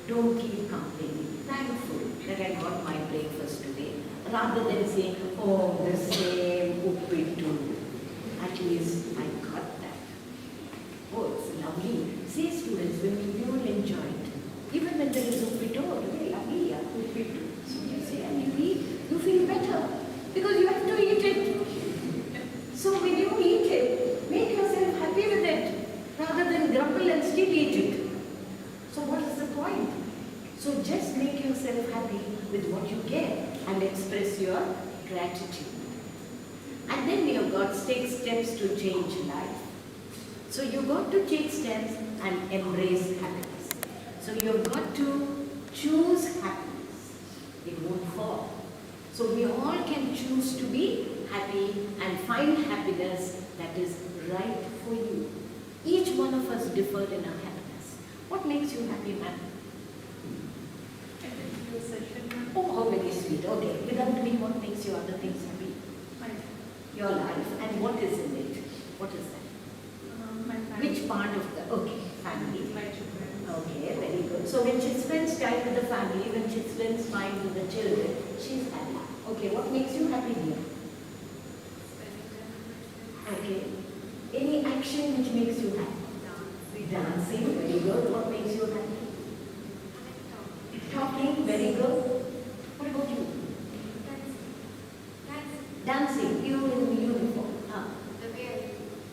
Don't keep complaining. Thankful that I got my breakfast today. Rather than saying, oh, the same uppittu. At least I got that. yourself happy with what you get and express your gratitude. And then we have got take steps to change life. So you've got to take steps and embrace happiness. So you've got to choose happiness. It won't fall. So we all can choose to be happy and find happiness that is right for you. Each one of us differed in our happiness. What makes you happy, ma'am? Oh, how very sweet. Okay. Without me, what makes you other things happy? Your life. And what is in it? What is that? Which part of the, okay, family. Okay, very good. So when she spends time with the family, when she spends time with the children, she's happy. Okay, what makes you happy here? Okay. Any action which makes you happy? Dancing, very good. What makes you happy? Talking, very good. What about you? Dancing, you in uniform.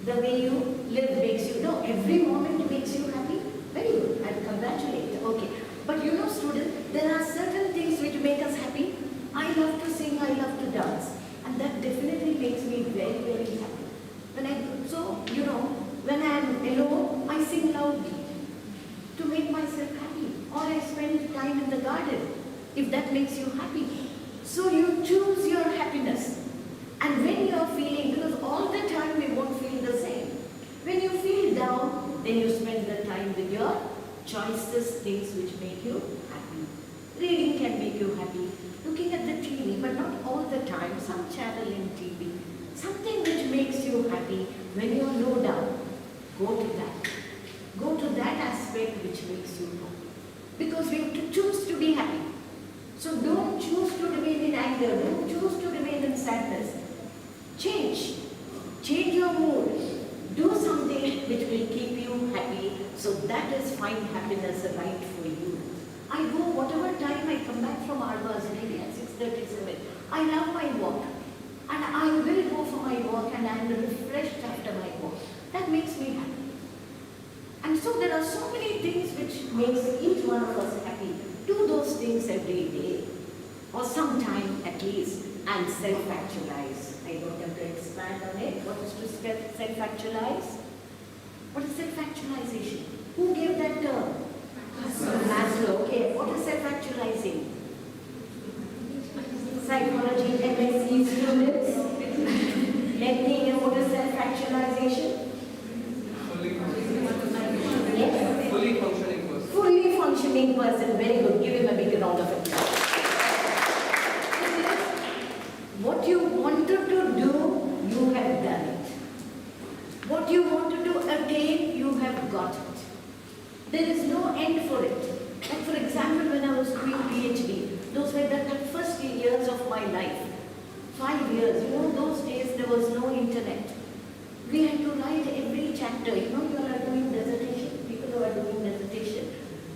The way you live makes you, no, every moment makes you happy. Very good, and congratulate. Okay. But you know, students, there are certain things which make us happy. I love to sing, I love to dance. And that definitely makes me very, very happy. When I am alone, I sing loudly to make myself happy. Or I spend time in the garden, if that makes you happy. So you choose your happiness. And when you are feeling, because all the time we won't feel the same. When you feel down, then you spend the time with your choicest things which make you happy. Reading can make you happy. Looking at the TV, but not all the time. Some channel in TV. Something which makes you happy. When you are low down, go to that. Go to that aspect which makes you happy. Because we have to choose to be happy. So don't choose to remain in anger. Don't choose to remain in sadness. Change. Change your mood. Do something which will keep you happy. So that is find happiness right for you. I go whatever time I come back from Arvas, maybe at 6:37. I love my walk. And I will go for my walk and I am refreshed after my walk. That makes me happy. And so there are so many things which makes each one of us happy. Do those things every day. Or sometime at least. And self-actualize. I don't have to expand on it. What is to self-actualize? What is self-actualization? Who gave that term? Master. Okay. What is self-actualizing? Psychology, MSc students. Let me know what is self-actualization. Yes. Fully functioning person. Fully functioning person. Very good. Give him a big round of applause. What you wanted to do, you have done it. What you wanted to attain, you have got it. There is no end for it. Like for example, when I was doing PhD, those were the first years of my life. 5 years, those days there was no internet. We had to write every chapter. You are doing dissertation, people who are doing dissertation.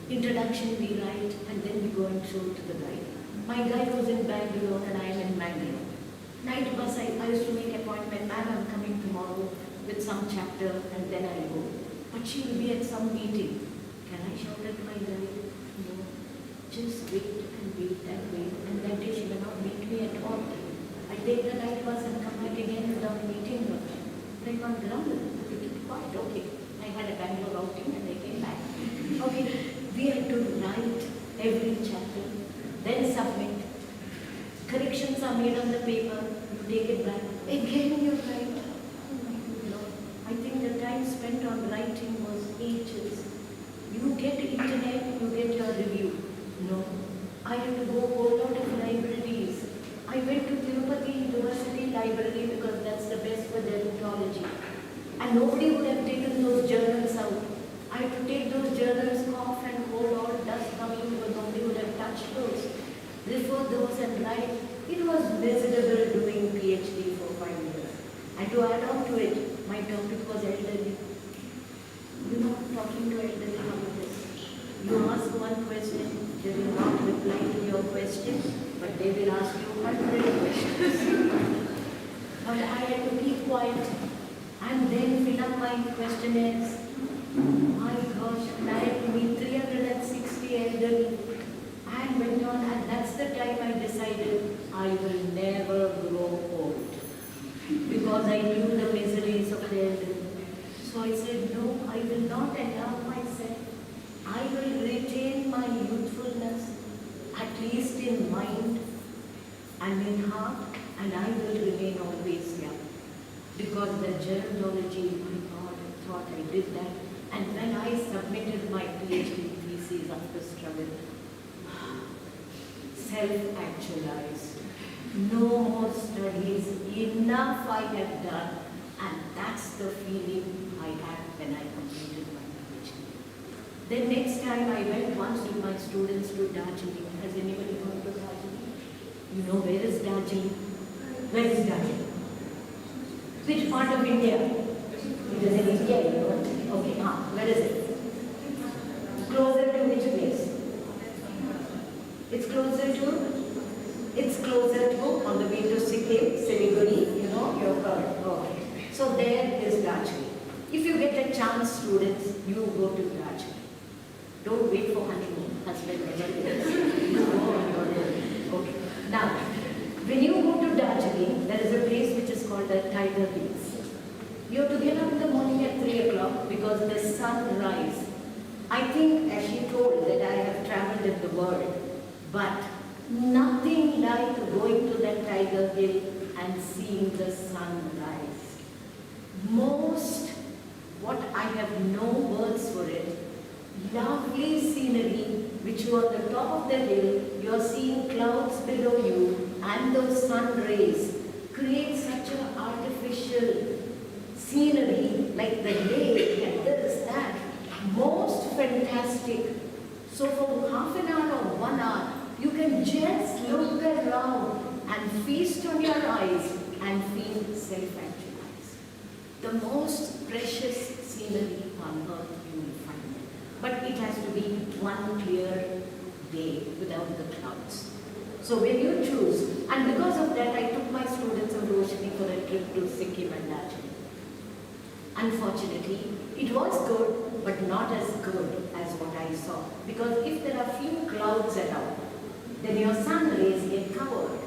Introduction we write and then we go and show it to the guide. My guide was in Bangalore and I am in Bangalore. Night bus, I used to make appointment, ma'am, I'm coming tomorrow with some chapter and then I'll go. But she will be at some meeting. Can I shout at my guide? No. Just wait and wait. And that day she will not meet me at all. I take the night bus and come back again without meeting her. They can't grumble. They keep quiet. Okay. I had a Bangalore outing and I came back. Okay. We had to write every chapter, then submit. Corrections are made on the paper, you take it back. Again you write. I think the time spent on writing was ages. You get internet, you get your review. No. I had to go whole lot of libraries. I went to Tirupati University Library because that's the best for dermatology. And nobody would have taken those journals out. I had to take those journals off and hold all dust coming because nobody would have touched those. Refer those and write. It was miserable doing PhD for 5 years. And to add on to it, my topic was elderly. Talking to elderly about this. You ask one question, they will not reply to your question, but they will ask you 100 questions. But I had to keep quiet and then fill up my questionnaires. My gosh, and I had to meet 360 elderly. And went on, and that's the time I decided I will never grow old. Because I knew the miseries of the elderly. So I said, no, I will not allow myself. I will retain my youthfulness, at least in mind and in heart, and I will remain always young. Because the gerontology, my God, I thought I did that. And when I submitted my PhD thesis after struggle, self-actualized. No more studies, enough I have done, and that's the feeling I had when I completed my PhD. Then next time I went once with my students to Darjeeling. Has anybody gone to Darjeeling? You know where is Darjeeling? Where is Darjeeling? Which part of India? It is in India, you know. Okay, where is it? Closer to which place? It's closer to on the way to Sikkim, Siliguri, you know, you've heard. Okay. So there is Darjeeling. If you get a chance, students, you go to Darjeeling. Don't wait for honeymoon, husband never lives. You go on your own. Okay. Now, when you go to Darjeeling, there is a place which is called the Tiger Hills. You have to get up in the morning at 3 o'clock because the sun rise. I think, as she told, that I have traveled in the world, but nothing like going to that Tiger Hill and seeing the sun rise. What I have no words for it, lovely scenery, which you are on the top of the hill, you are seeing clouds below you, and those sun rays create such an artificial scenery, like the lake and this, that, most fantastic. So for half an hour or 1 hour, you can just look around and feast on your eyes and feel self-actualized. The most precious scenery on earth you will find. But it has to be one clear day without the clouds. So when you choose, and because of that, I took my students of Roshni for a trip to Sikkim and Darjeeling. Unfortunately, it was good, but not as good as what I saw. Because if there are few clouds around, then your sun rays get covered.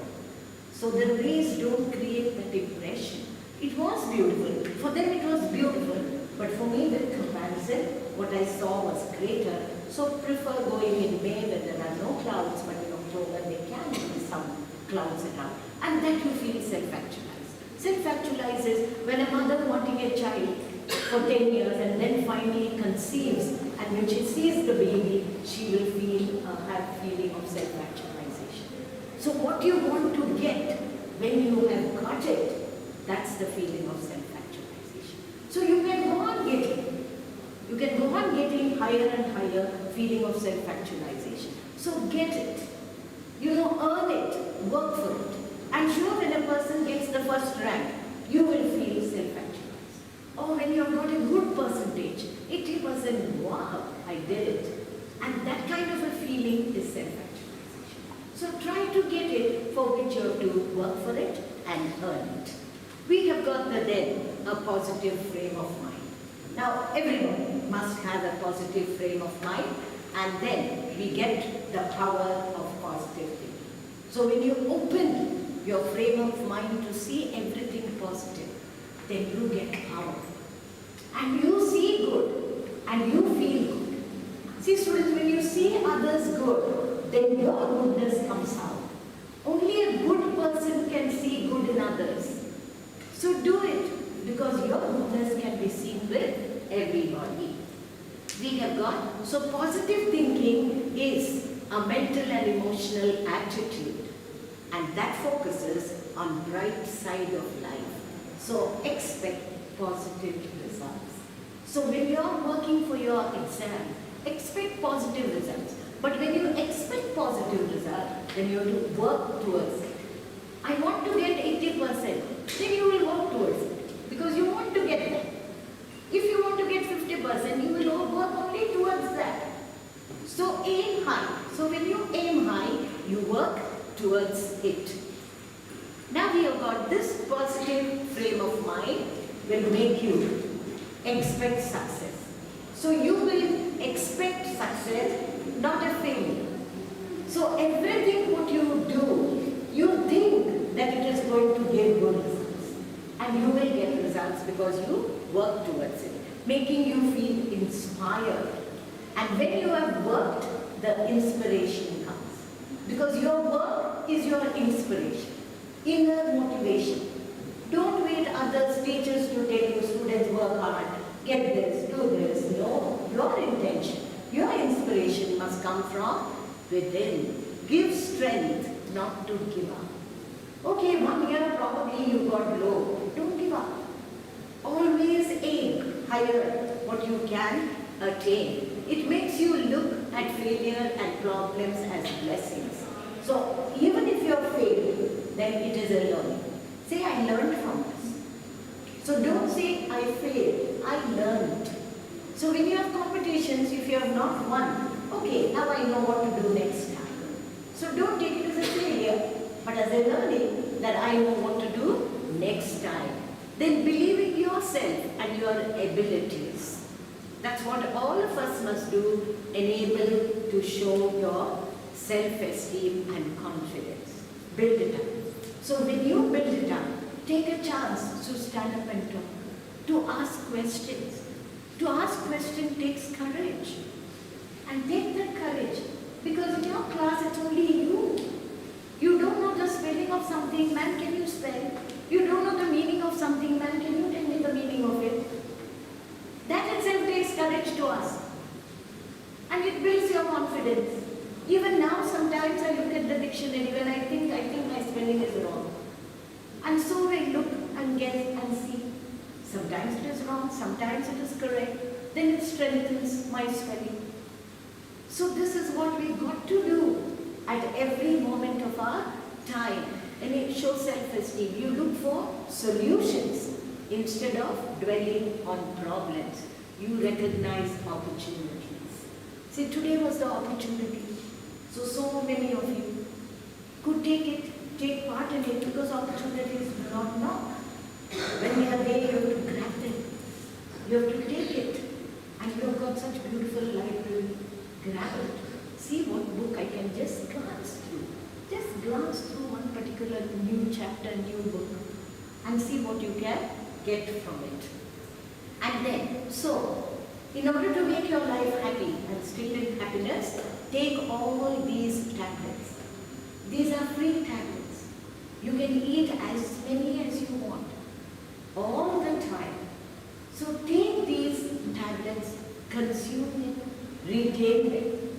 So the rays don't create that impression. It was beautiful. For them it was beautiful. But for me, with comparison, what I saw was greater. So prefer going in May when there are no clouds, but in October there can be some clouds around. And that you feel self-actualized. Self-actualized is when a mother wanting a child for 10 years and then finally conceives, and when she sees the baby, she will have feeling of self-actualization. So what you want to get when you have got it, that's the feeling of self-actualization. So you can go on getting. You can go on getting higher and higher feeling of self-actualization. So get it. Earn it, work for it. I'm sure when a person gets the first rank, you will feel self-actualized. Or when you have got a good percentage, 80%, wow, I did it. And that kind of a feeling is self-actualization. So try to get it, for which you have to work for it and earn it. We have got a positive frame of mind. Now everyone must have a positive frame of mind, and then we get the power of positive thinking. So when you open your frame of mind to see everything positive, then you get power. And you see good, and you feel good. See students, when you see others good, then your goodness comes out. Only a good person can see good in others. So do it, because your goodness can be seen with everybody. We have got, so positive thinking is a mental and emotional attitude, and that focuses on bright side of life. So expect positive results. So when you are working for your exam, expect positive results. But when you expect positive results, then you have to work towards it. I want to get 80%, then you will work towards it, because you want to get that. If you want to get 50%, you will work only towards that. So aim high. So when you aim high, you work towards it. Now we have got this positive frame of mind will make you expect success. So you will expect success, not a failure. So everything what you do, you think that it is going to give good results. And you will get results because you work towards it, making you feel inspired. And when you have worked, the inspiration comes. Because your work is your inspiration, inner motivation. Don't wait others, teachers to tell you, students work hard, get this, do this. No, your intention, your inspiration must come from within. Give strength, not to give up. Okay, 1 year probably you got low. Don't give up. Always aim higher what you can attain. It makes you look at failure and problems as blessings. So even if you have failed, then it is a learning. Say, I learned from this. So don't say, I failed, I learned. So when you have competitions, if you have not won, okay, now I know what to do next time. So don't take it as a failure, but as a learning that I know what to do next time. Then believe in yourself and your abilities. That's what all of us must do, enable to show your self-esteem and confidence. Build it up. So when you build it up, take a chance to stand up and talk, to ask questions. To ask questions takes courage. And take that courage, because in your class it's only you. You don't know the spelling of something, man, can you spell? You don't know the meaning of something, man, can you tell me the meaning of it? That itself takes courage to ask. And it builds your confidence. Even now, sometimes I look at the dictionary when I think my spelling is wrong. And so I look and guess and see. Sometimes it is wrong, sometimes it is correct. Then it strengthens my spelling. So this is what we got to do at every moment of our time. And it shows self-esteem. You look for solutions instead of dwelling on problems. You recognize opportunities. See, today was the opportunity. So many of you could take part in it, because opportunities do not knock. When they are there, you have to grab them. You have to take it. And you have got such beautiful library. Grab it. See what book I can just glance through. Just glance through one particular new chapter, new book, and see what you can get from it. And then, so, in order to make your life happy and still in happiness, take all these tablets. These are free tablets. You can eat as many as you want, all the time. So take these tablets, consume them, retain them,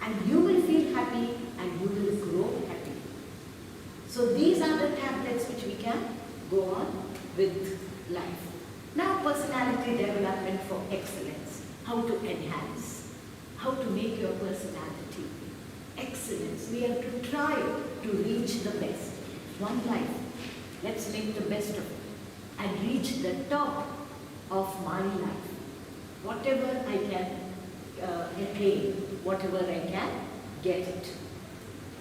and you will feel happy and you will grow happy. So these are the tablets which we can go on with life. Now, personality development for excellence. How to enhance. How to make your personality excellence. We have to try to reach the best. One life. Let's make the best of it and reach the top of my life. Whatever I can attain, whatever I can get it.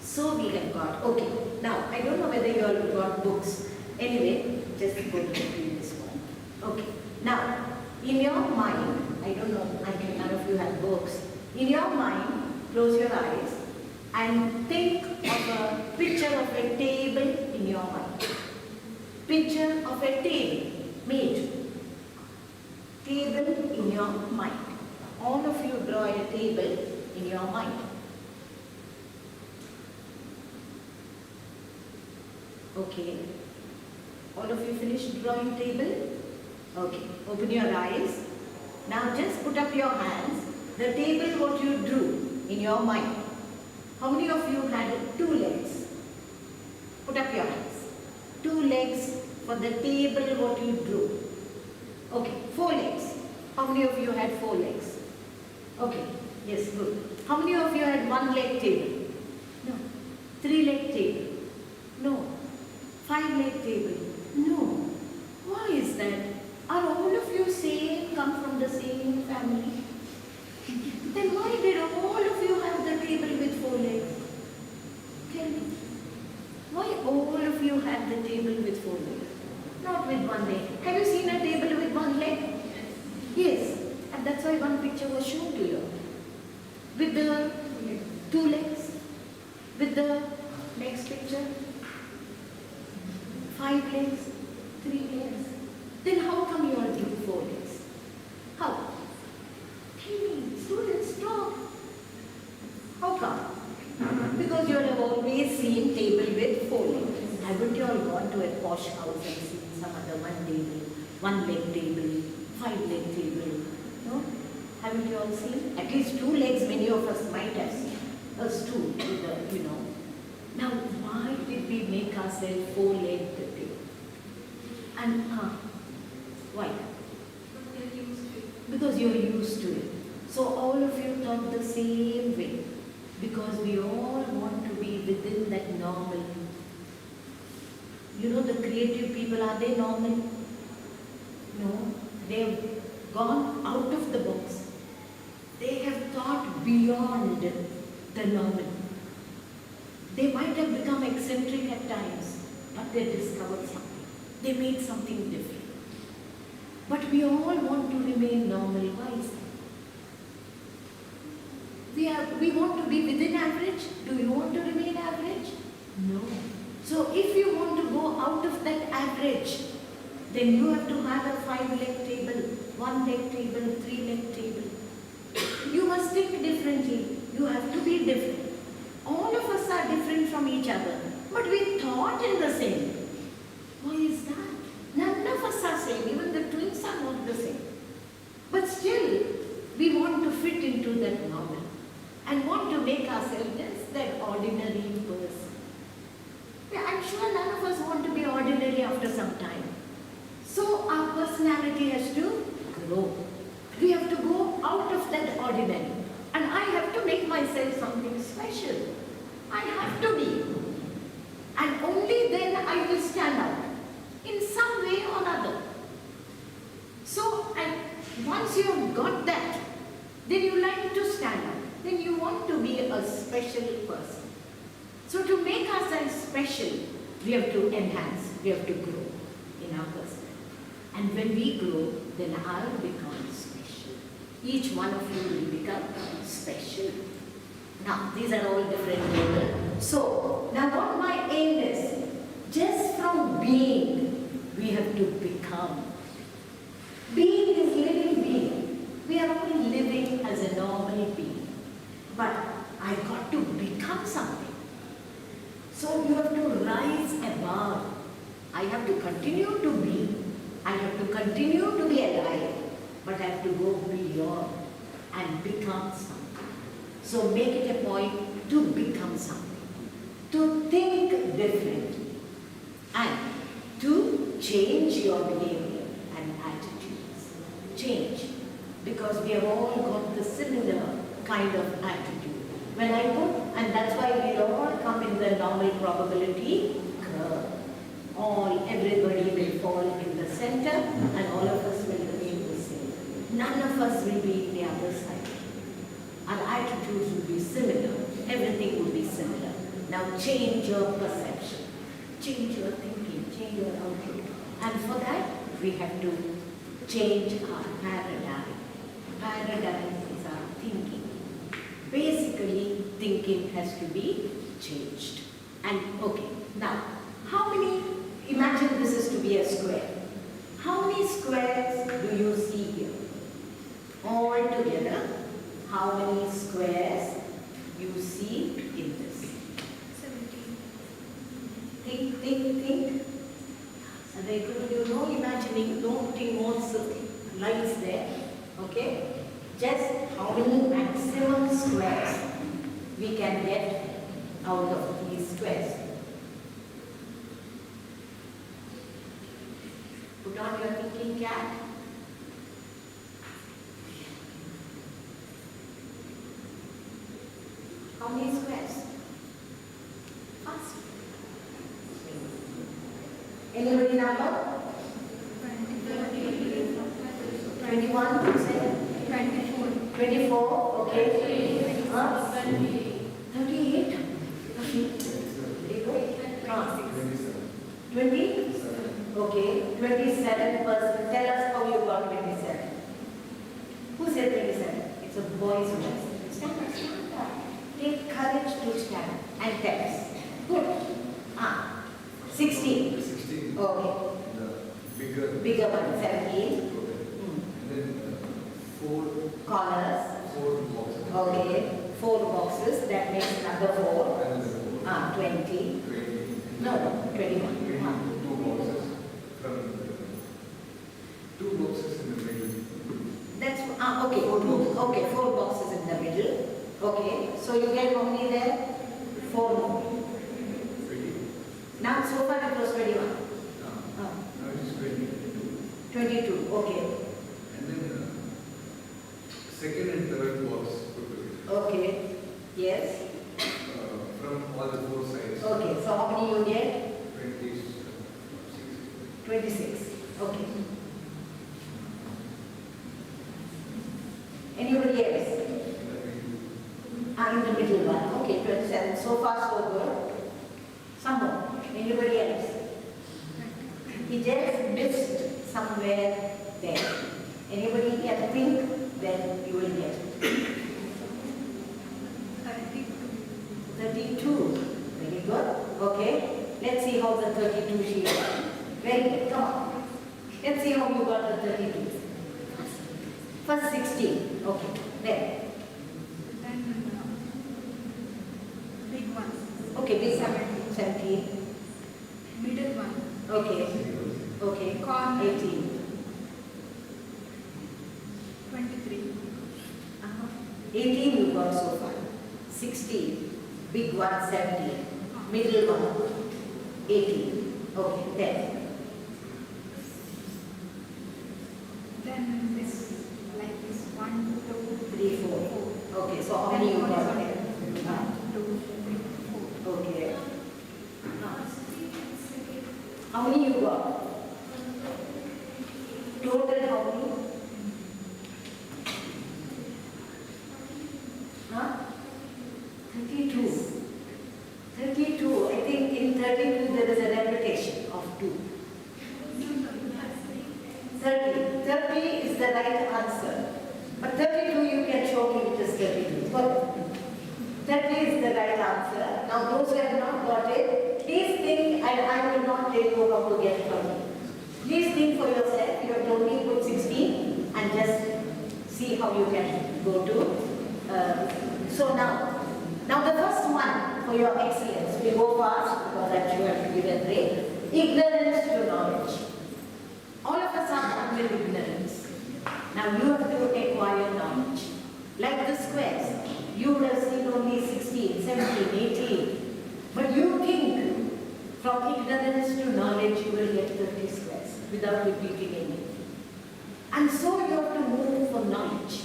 So we have got, okay, now I don't know whether you all got books. Anyway, just go to the previous one. Okay, now in your mind, I don't know, I think none of you have books. In your mind, close your eyes and think of a picture of a table in your mind. Picture of a table made. Table in your mind. All of you draw a table in your mind. Okay. All of you finished drawing table? Okay. Open your eyes. Now just put up your hands. The table what you drew in your mind. How many of you had 2 legs? Put up your hands. 2 legs for the table what you drew. Okay. 4 legs. How many of you had 4 legs? Okay. Yes, good. How many of you had 1 leg table? No. 3 leg table? No. 5 leg table? No. Why is that? Are all of you same, come from the same family? Then why did all of you have the table with 4 legs? Tell me. Why all of you had the table with 4 legs? Not with 1 leg. Have you seen a table with 1 leg? Yes. And that's why one picture was shown to you. With the 2 legs. Haven't you all gone to a posh house and seen some other one leg table, 5-leg table? No? Haven't you all seen? At least 2 legs many of us might have seen. Us too, you know. Now, why did we make ourselves 4-legged table? And why? Because you're used to it. So all of you thought the same way. Because we all want to be within that normal. You know, the creative people, are they normal? No, they've gone out of the box. They have thought beyond the normal. They might have become eccentric at times, but they discovered something. They made something different. But we all want to remain normal. Why is that? We want to be within average. Do you want to remain average? No. So if you want to go out of that average, then you have to have a 5-leg table, 1-leg table, 3-leg table. You must think differently. You have to be different. All of us are different from each other, but we thought in the same way. Why is that? None of us are same. Even the twins are not the same. But still, we want to fit into that normal and want to make ourselves just that ordinary person. Yeah, I'm sure none of us want to be ordinary after some time. So our personality has to grow. We have to go out of that ordinary. And I have to make myself something special. I have to be. And only then I will stand out in some way or other. So, and once you have got that, then you like to stand out. Then you want to be a special person. So to make ourselves special, we have to enhance, we have to grow in our personality. And when we grow, then I'll become special. Each one of you will become special. Now, these are all different levels. So, now what my aim is, just from being, we have to become. Being is living being. We are only living as a normal being. But I got to become something. So you have to rise above. I have to continue to be. I have to continue to be alive. But I have to go beyond and become something. So make it a point to become something. To think differently. And to change your behavior and attitudes. Change. Because we have all got the similar kind of attitude. When I put, and that's why we all come in the normal probability curve. Everybody will fall in the center and all of us will remain the same. None of us will be in the other side. Our attitudes will be similar. Everything will be similar. Now change your perception. Change your thinking. Change your outlook. And for that, we have to change our paradigm. Paradigm is our thinking. Basically, thinking has to be changed. And okay, now, how many, imagine this is to be a square. How many squares do you see here? All together, how many squares you see in this? 17. Think. And they could, you know, imagining, don't putting more lines there, okay? Just how many maximum squares we can get out of these squares. Put on your thinking cap. How many squares? Fast. Anybody number? 21%. 24, okay. 38. Very good. 20? Okay. 27%. Tell us how you got 27. Who said 27? It's a boy's voice. Stand up. Take courage to stand and tell us. Good. 16. 16. Okay. The Bigger one, 17. And then 4 Corners. boxes. Okay. 4 boxes. That makes number 4. And then 4. 20. 20. No, 20. 21. Two boxes from two boxes in the middle. That's okay. Okay, 4 boxes in the middle. Okay, so you get how many there? 4 more. 20. Now so far it was 21. Now it is 22. 22. Okay. And then second and third box put together. Okay. Yes. From all the 4 sides. Okay. So how many you get? 26. 26. Okay. Anybody else? In the middle one. Okay, 27. So far, so good. Some more. Anybody else? He just missed somewhere there. Anybody can think, then you will get it. 32. Very good. Okay. Let's see how the 32 she got. Very good. Come on. Let's see how you got the 32. First 16. Okay. Then. Big one. Okay, big 17. Middle one. Okay. Okay. Corner. 18. 23. 18 you got so far. 16. Big one, 17. Middle one, 18. Okay, then. Then this, like this, 1, 2, 3, 4. Okay, so how many you got there? 1, 2, 3, 4. Okay. How many you got? Total how many? Huh? 32. 32. I think in 32 there is a repetition of 2. 30. 30 is the right answer. But 32 you can show me it is 32. But 30 is the right answer. Now those who have not got it, please think, and I will not tell you how to get from it. Please think for yourself. You have told me put 16 and just see how you can go to. So now the first one for your excellence, we go fast because I'm sure to give a break. Ignorance to knowledge. All of us are born with ignorance. Now you have to acquire knowledge. Like the squares, you would have seen only 16, 17, 18. But you think from ignorance to knowledge you will get 30 squares without repeating anything. And so you have to move for knowledge.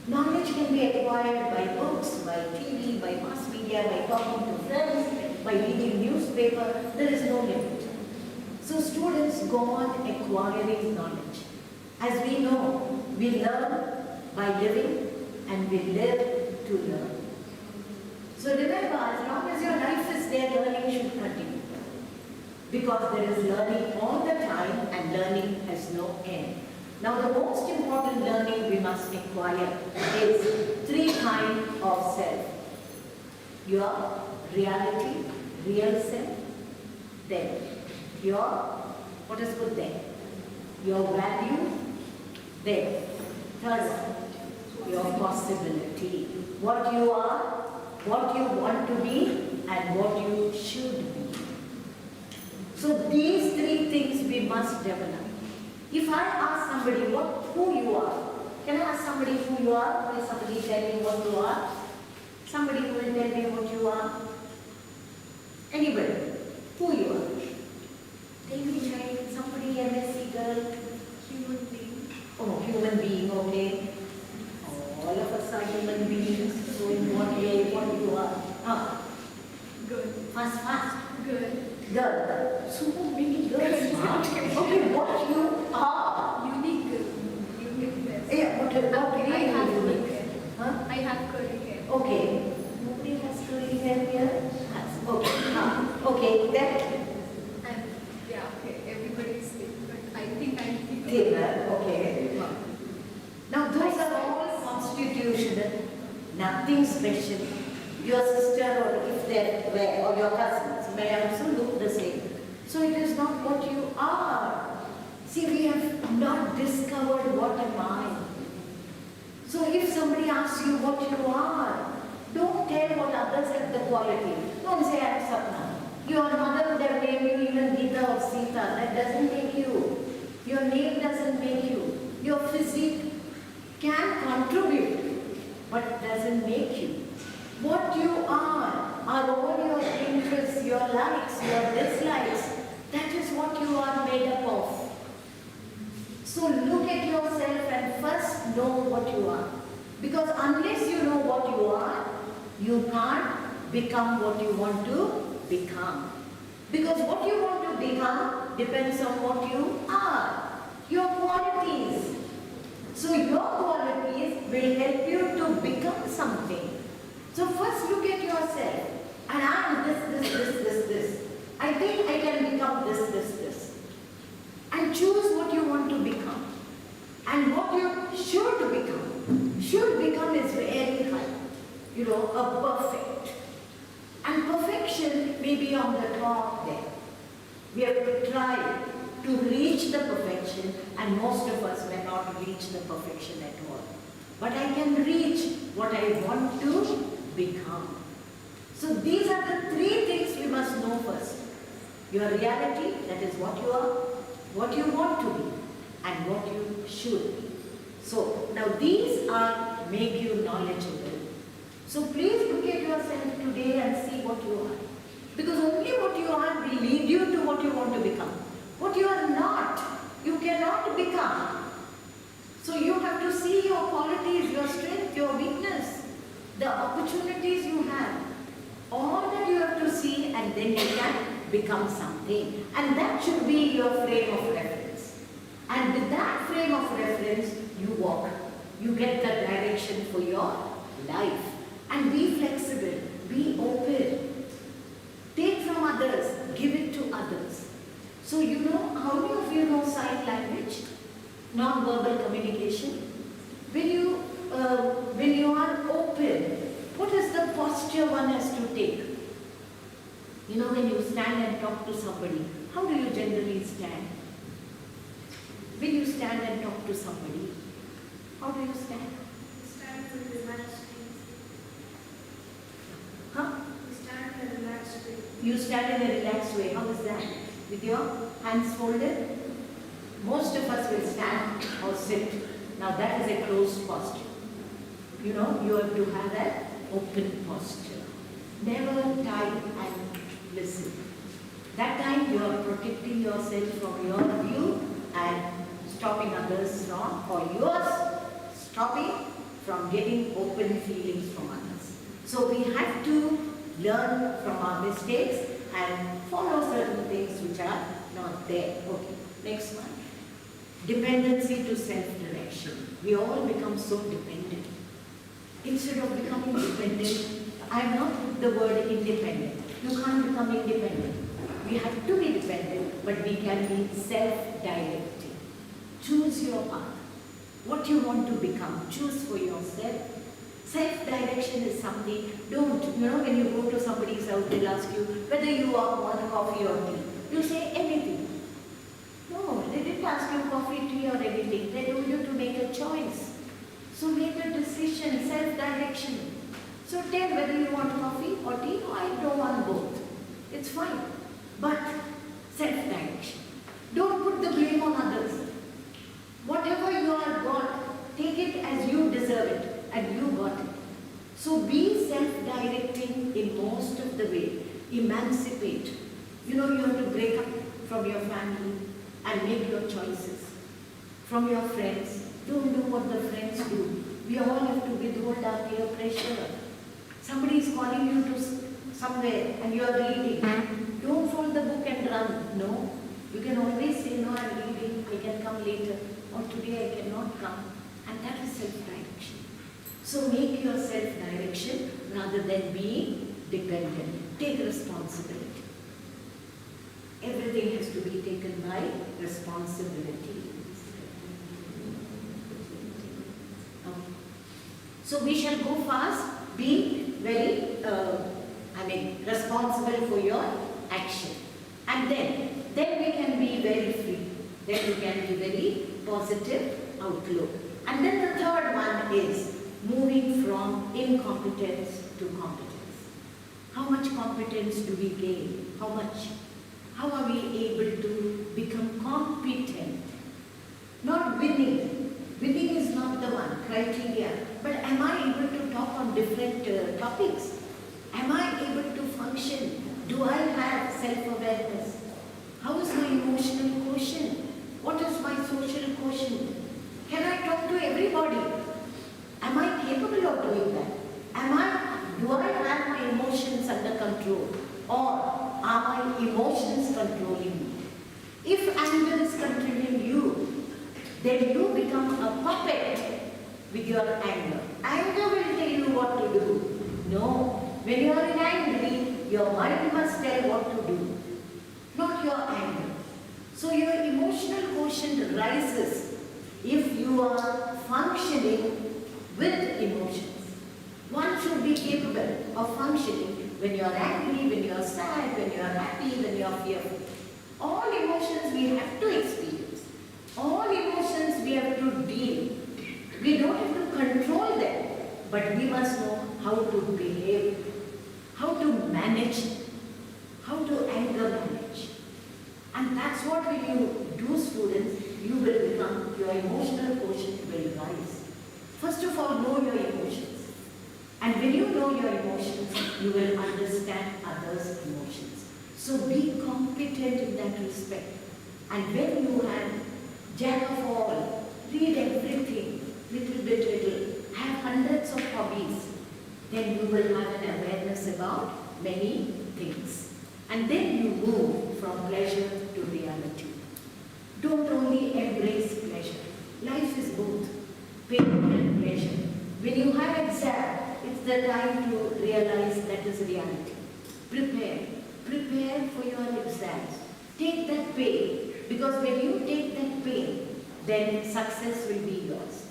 Knowledge can be acquired by books, by TV, by mass media, by talking to friends, by reading newspaper. There is no limit. So students go on acquiring knowledge. As we know, we learn by living and we live to learn. So remember, as long as your life is there, learning should continue. Because there is learning all the time and learning has no end. Now the most important learning we must acquire is 3 kinds of self. Your reality, real self, then your, what is put there? Your value, then third, your possibility. What you are, what you want to be, and what you should be. So these 3 things we must develop. If I ask somebody who you are, can I ask somebody who you are? Will somebody tell me what you are? Somebody who will tell me what you are? Anybody? Who you are? Tell me, child, somebody, MSc girl. Human being. Oh, human being, okay. All of us are human beings. So in what way, what you are? Good. Fast. Good. Girl. So many girls. Okay, what you are? Unique. Uniqueness. Yeah, what I have curly unique? hair. Huh? I have curly hair. Okay. Nobody has curly hair here? Has. Okay. Okay, then And yeah, okay, everybody is different. I think I'm thinner. Okay. Now those are all constitutional, nothing special. Your sister or if they were, or your cousins may also look the same. So it is not what you are. See, we have not discovered what am I. So if somebody asks you what you are, don't tell what others have the quality. Don't say I'm Sapna. Your mother would have named you even Gita or Sita. That doesn't make you. Your name doesn't make you. Your physique can contribute, but doesn't make you. What you are all your interests, your likes, your dislikes. That is what you are made up of. So look at yourself and first know what you are. Because unless you know what you are, you can't become what you want to become. Because what you want to become depends on what you are, your qualities. So your qualities will help you to become something. So first look at yourself. And I am this. I think I can become this. And choose what you want to become. And what you should become. Should become is very high. You know, a perfect. And perfection may be on the top there. We have to try to reach the perfection, and most of us may not reach the perfection at all. But I can reach what I want to become. So these are the three things we must know first. Your reality, that is what you are, what you want to be, and what you should be. So now these are make you knowledgeable. So please look at yourself today and see what you are. Because only what you are will lead you to what you want to become. What you are not, you cannot become. So you have to see your qualities, your strength, your weakness, the opportunities you have. All that you have to see, and then you can become something. And that should be your frame of reference. And with that frame of reference, you walk. You get the direction for your life. And be flexible, be open. Take from others, give it to others. So you know, how many of you know sign language? Non-verbal communication. When you are open, what is the posture one has to take? You know, when you stand and talk to somebody, how do you generally stand? When you stand and talk to somebody, how do you stand? Stand with relaxed face. Huh? Stand in a relaxed way. You stand in a relaxed way. How is that? With your hands folded? Most of us will stand or sit. Now that is a closed posture. You know, you have to have that open posture. Never tie and listen. That time you are protecting yourself from your view and stopping others from, or yours stopping from getting open feelings from others. So we have to learn from our mistakes and follow certain things which are not there. Okay, next one. Dependency to self-direction. We all become so dependent. Instead of becoming dependent, I have not put the word independent. You can't become independent. We have to be dependent, but we can be self-directing. Choose your path. What you want to become, choose for yourself. Self-direction is something, when you go to somebody's house, they'll ask you whether you want coffee or tea. You say anything. No, they didn't ask you coffee, tea or anything. They told you to make a choice. So make a decision, self-direction. So tell whether you want coffee or tea, or I don't want both. It's fine. But self-direction. Don't put the blame on others. Whatever you are got, take it as you deserve it, and you got it. So be self-directing in most of the way. Emancipate. You know, you have to break up from your family and make your choices. From your friends. Don't do what the friends do. We all have to withhold our peer pressure. Somebody is calling you to somewhere and you are reading. Don't fold the book and run. No. You can always say, no, I am reading, I can come later. Or today I cannot come. And that is self-direction. So make your self-direction rather than being dependent. Take responsibility. Everything has to be taken by responsibility. Okay. So we shall go fast, be very, responsible for your action. And then we can be very free. Then we can be very positive outlook. And then the third one is moving from incompetence to competence. How much competence do we gain? How much? How are we able to become competent? Not winning. Winning is not the one criteria. But am I able to talk on different topics? Am I able to function? Do I have self-awareness? How is my emotional quotient? What is my social quotient? Can I talk to everybody? Am I capable of doing that? Do I have my emotions under control? Or are my emotions controlling me? If anger is controlling you, then you become a puppet with your anger. Anger will tell you what to do. No, when you are angry, your mind must tell what to do, not your anger. So your emotional quotient rises if you are functioning with emotions. One should be capable of functioning when you are angry, when you are sad, when you are happy, when you are fearful. All emotions we have to experience. All emotions we have to deal. We don't have to control them, but we must know how to behave, how to manage, how to anger manage. And that's what when you do, students, you will become, your emotional quotient will rise. First of all, know your emotions. And when you know your emotions, you will understand others' emotions. So be competent in that respect. And when you have jack of all, read everything, little, have hundreds of hobbies, then you will have an awareness about many things. And then you move from pleasure to reality. Don't only embrace pleasure. Life is both pain and pleasure. When you have exam, it's the time to realize that is reality. Prepare for your exams. Take that pain, because when you take that pain, then success will be yours.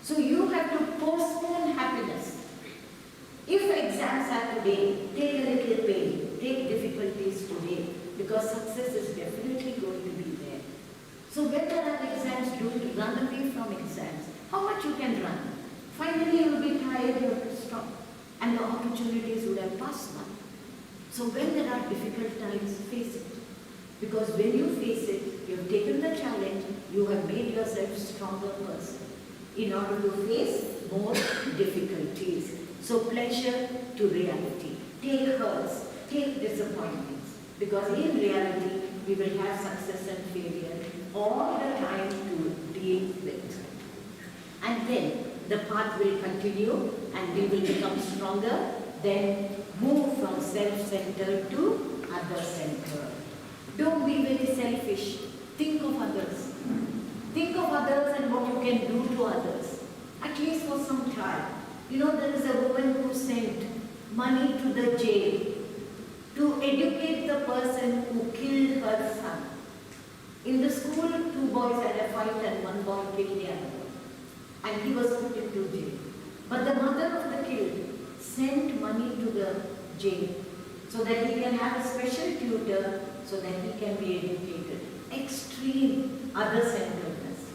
So you have to postpone happiness. If exams are today, take a little pain, take difficulties today, because success is definitely going to be there. So when there are exams, don't run away from exams. How much you can run? Finally you will be tired, you have to stop. And the opportunities would have passed by. So when there are difficult times, face it. Because when you face it, you have taken the challenge, you have made yourself a stronger person in order to face more difficulties. So pleasure to reality. Take hurts, take disappointments. Because in reality, we will have success and failure all the time to deal with. And then the path will continue and we will become stronger, then move from self-centered to other-centered. Don't be very selfish. Think of others. Think of others and what you can do to others, at least for some time. You know, there is a woman who sent money to the jail to educate the person who killed her son. In the school, 2 boys had a fight and 1 boy killed the other. And he was put into jail. But the mother of the killed sent money to the jail so that he can have a special tutor so that he can be educated. Extreme other-centeredness.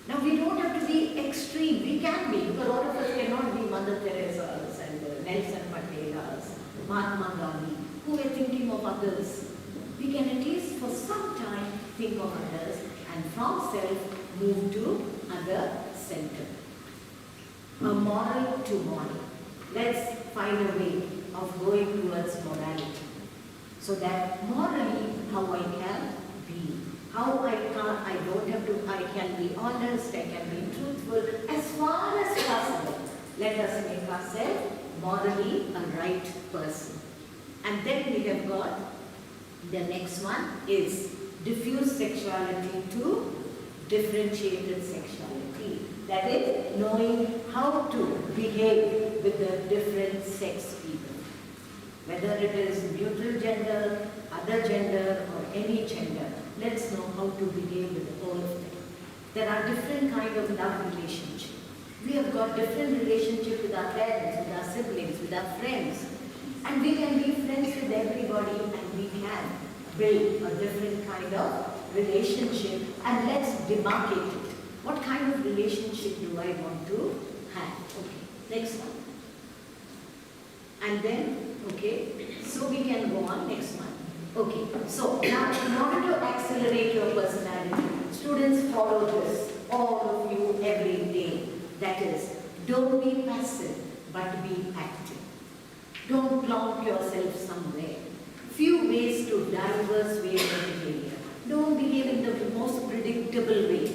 Now we don't have to be extreme. We can be, because all of us cannot be Mother Teresa's and Nelson Mandela's, Mahatma Gandhi, who were thinking of others. We can at least for some time think of others and from self move to other-centered. A moral to moral. Let's find a way of going towards morality. So that morally, how I can be. How I can be honest, I can be truthful, as far as possible. Let us make ourselves morally a right person. And then we have got, the next one is diffuse sexuality to differentiated sexuality. That is, knowing how to behave with the different sex people. Whether it is neutral gender, other gender, or any gender, let's know how to behave with all of them. There are different kinds of love relationships. We have got different relationships with our parents, with our siblings, with our friends. And we can be friends with everybody and we can build a different kind of relationship, and let's demarcate it. What kind of relationship do I want to have? Okay, next one. And then, okay, so we can go on next one. Okay, so now in order to accelerate your personality, students follow this, all of you every day. That is, don't be passive, but be active. Don't plonk yourself somewhere. Few ways to diverse ways of behavior. Don't behave in the most predictable way.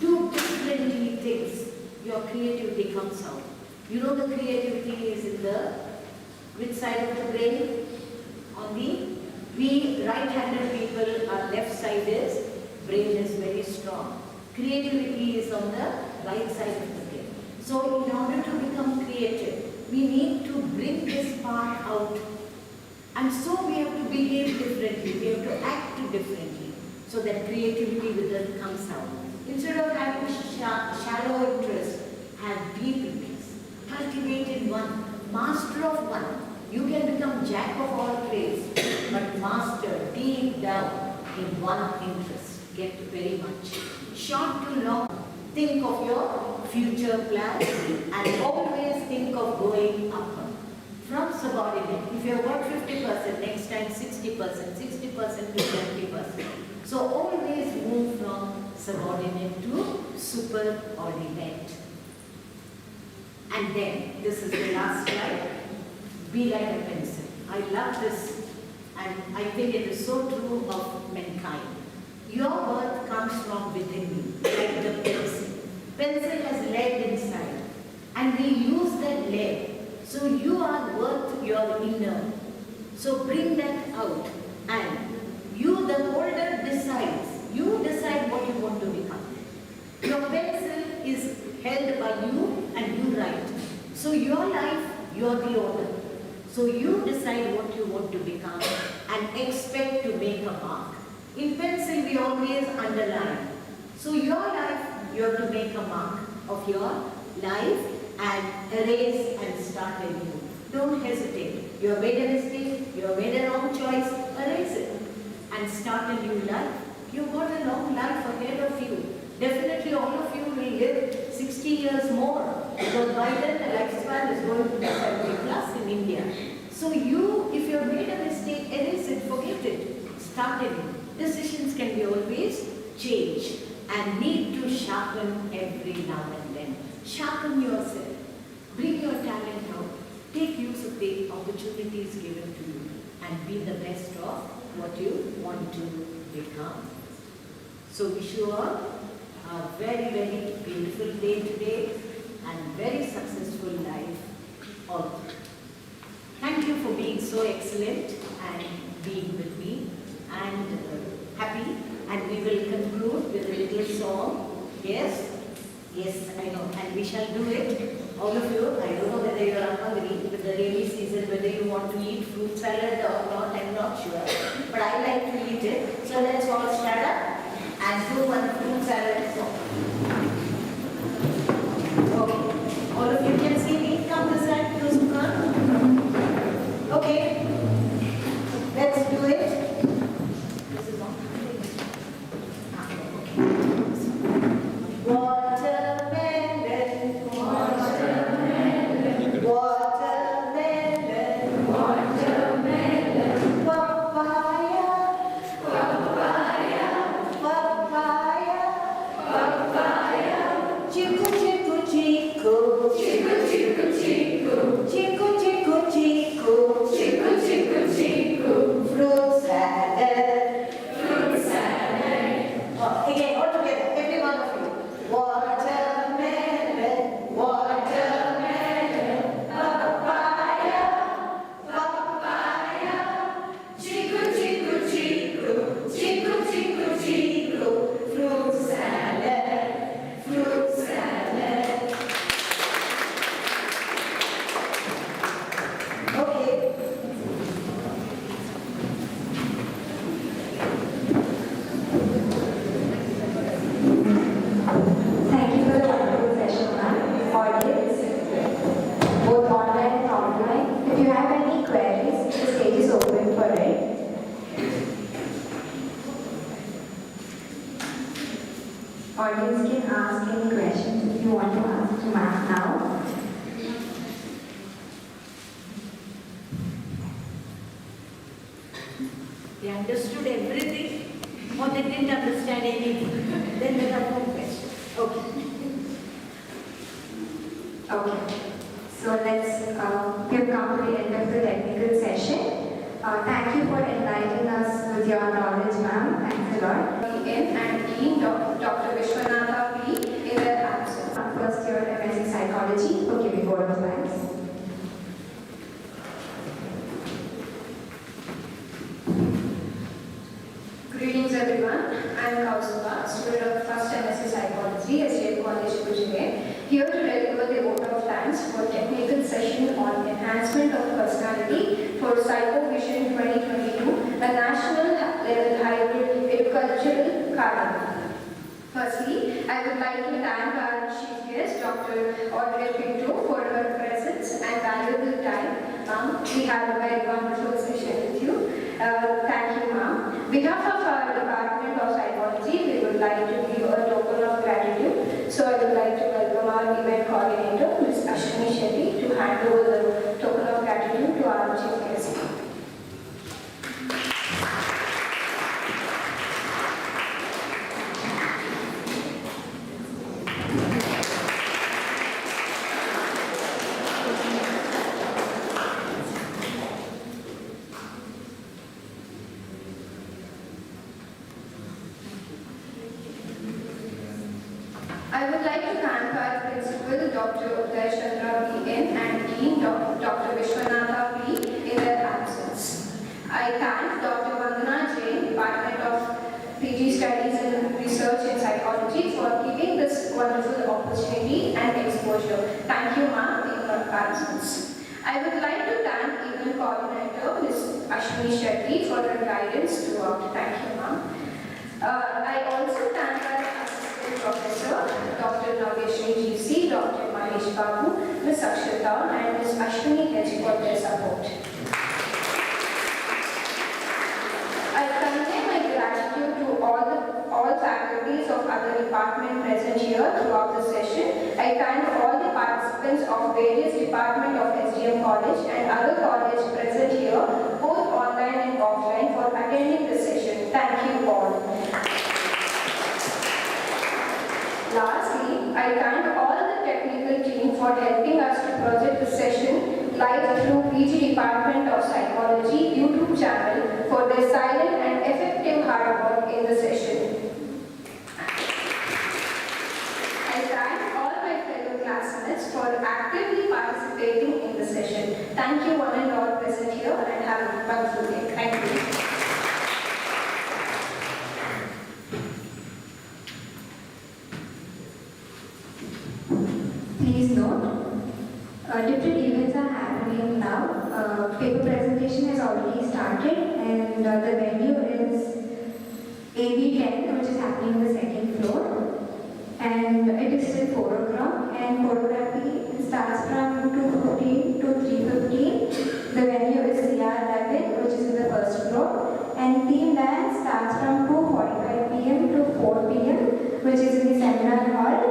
Do differently things. Your creativity comes out. You know the creativity is in the which side of the brain? On the we right-handed people, our left side is brain is very strong. Creativity is on the right side of the brain. So in order to become creative, we need to bring this part out. And so we have to behave differently, we have to act differently, so that creativity within comes out. Instead of having shallow interest, have deep interest. Cultivate in one, master of one. You can become jack of all trades, but master deep down in one interest. Get very much. Short to long, think of your future plans and always think of going up. From subordinate, if you have got 50%, next time 60%, 60% to 70%. So always move from subordinate to superordinate. And then, this is the last slide, be like a pencil. I love this, and I think it is so true of mankind. Your worth comes from within you, like the pencil. Pencil has lead inside, and we use that lead. So you are worth your inner. So bring that out, and you, the holder, decides. You decide what you want to become. Your pencil is held by you and you write. So your life, you are the owner. So you decide what you want to become and expect to make a mark. In pencil, we always underline. So your life, you have to make a mark of your life and erase and start anew. Don't hesitate. You have made a mistake, you have made a wrong choice, erase it and start a new life. You've got a long life ahead of you. Definitely all of you will live 60 years more, because by then the lifespan is going to be 70 plus in India. So you, if you have made a mistake, erase it, forget it, start anew. Decisions can be always changed and need to sharpen every now and then. Sharpen yourself. Bring your talent out. Take use of the opportunities given to you and be the best of what you want to become. So wish you all a very, very beautiful day today and very successful life all. Thank you for being so excellent and being with me and happy. And we will conclude with a little song. Yes? Yes, I know. And we shall do it. All of you, I don't know whether you are hungry with the rainy season, whether you want to eat fruit salad or not, I'm not sure. But I like to eat it. So let's all stand up and do one fruit salad song. Okay. All of you can see me. Come this side, those who can't. Okay. Let's do it. This is on. Okay. Watermelon. Watermelon, watermelon, papaya, papaya, papaya, papaya. understood everything or they didn't understand anything, then there are no questions. Okay. Okay. So we have come to the end of the technical session. Thank you for enlightening us with your knowledge, ma'am. Thanks a lot. In and Dean Dr. Vishwanatha P. in their absence. First year MSc Psychology for giving word of thanks. Greetings everyone, I am Kaustubha, student of first MSc Psychology, SGM College, Pune, here to deliver the vote of thanks for technical session on enhancement of personality for Psychovision 2022, a national level hybrid educational curriculum. Firstly, I would like to thank our chief guest, Dr. Audrey Pinto, for her presence and valuable time. We had a very wonderful session with you. Thank you, ma'am. On behalf of our Department of Psychology, we would like to give a token of gratitude. So I would like to welcome our event coordinator, Ms. Ashwini Shetty, to hand over the token of gratitude to our chief guest. I would like to thank our principal, Dr. Uday Chandra P.N. and Dean Dr. Vishwanatha P. in their absence. I thank Dr. Vandana Jain, Department of PG Studies and Research in Psychology, for giving this wonderful opportunity and exposure. Thank you, ma'am, in your absence. I would like to thank event coordinator, Ms. Ashwini Shetty, for her guidance throughout. Thank you, ma'am. I also thank our assistant professor, Dr. Nageshri GC, Dr. Mahesh Babu, Ms. Akshata, and Ms. Ashwini H for their support. I convey my gratitude to all faculties of other departments present here throughout the session. I thank all the participants of various departments of SGM College and other colleges present here, both online and offline, for attending the session. Thank you all. Lastly, I thank all the technical team for helping us to project the session live through PG Department of Psychology YouTube channel for their silent and effective hard work in the session. I thank all my fellow classmates for actively participating in the session. Thank you one and all present here, and have a wonderful day. Thank you. Please note, different events are happening now. Paper presentation has already started, and the venue is AB10, which is happening on the second floor. And it is till 4 o'clock, and photography starts from 2:15 to 3:15. The venue is CR11, which is in the first floor. And team dance starts from 2:45 p.m. to 4 p.m., which is in the seminar hall.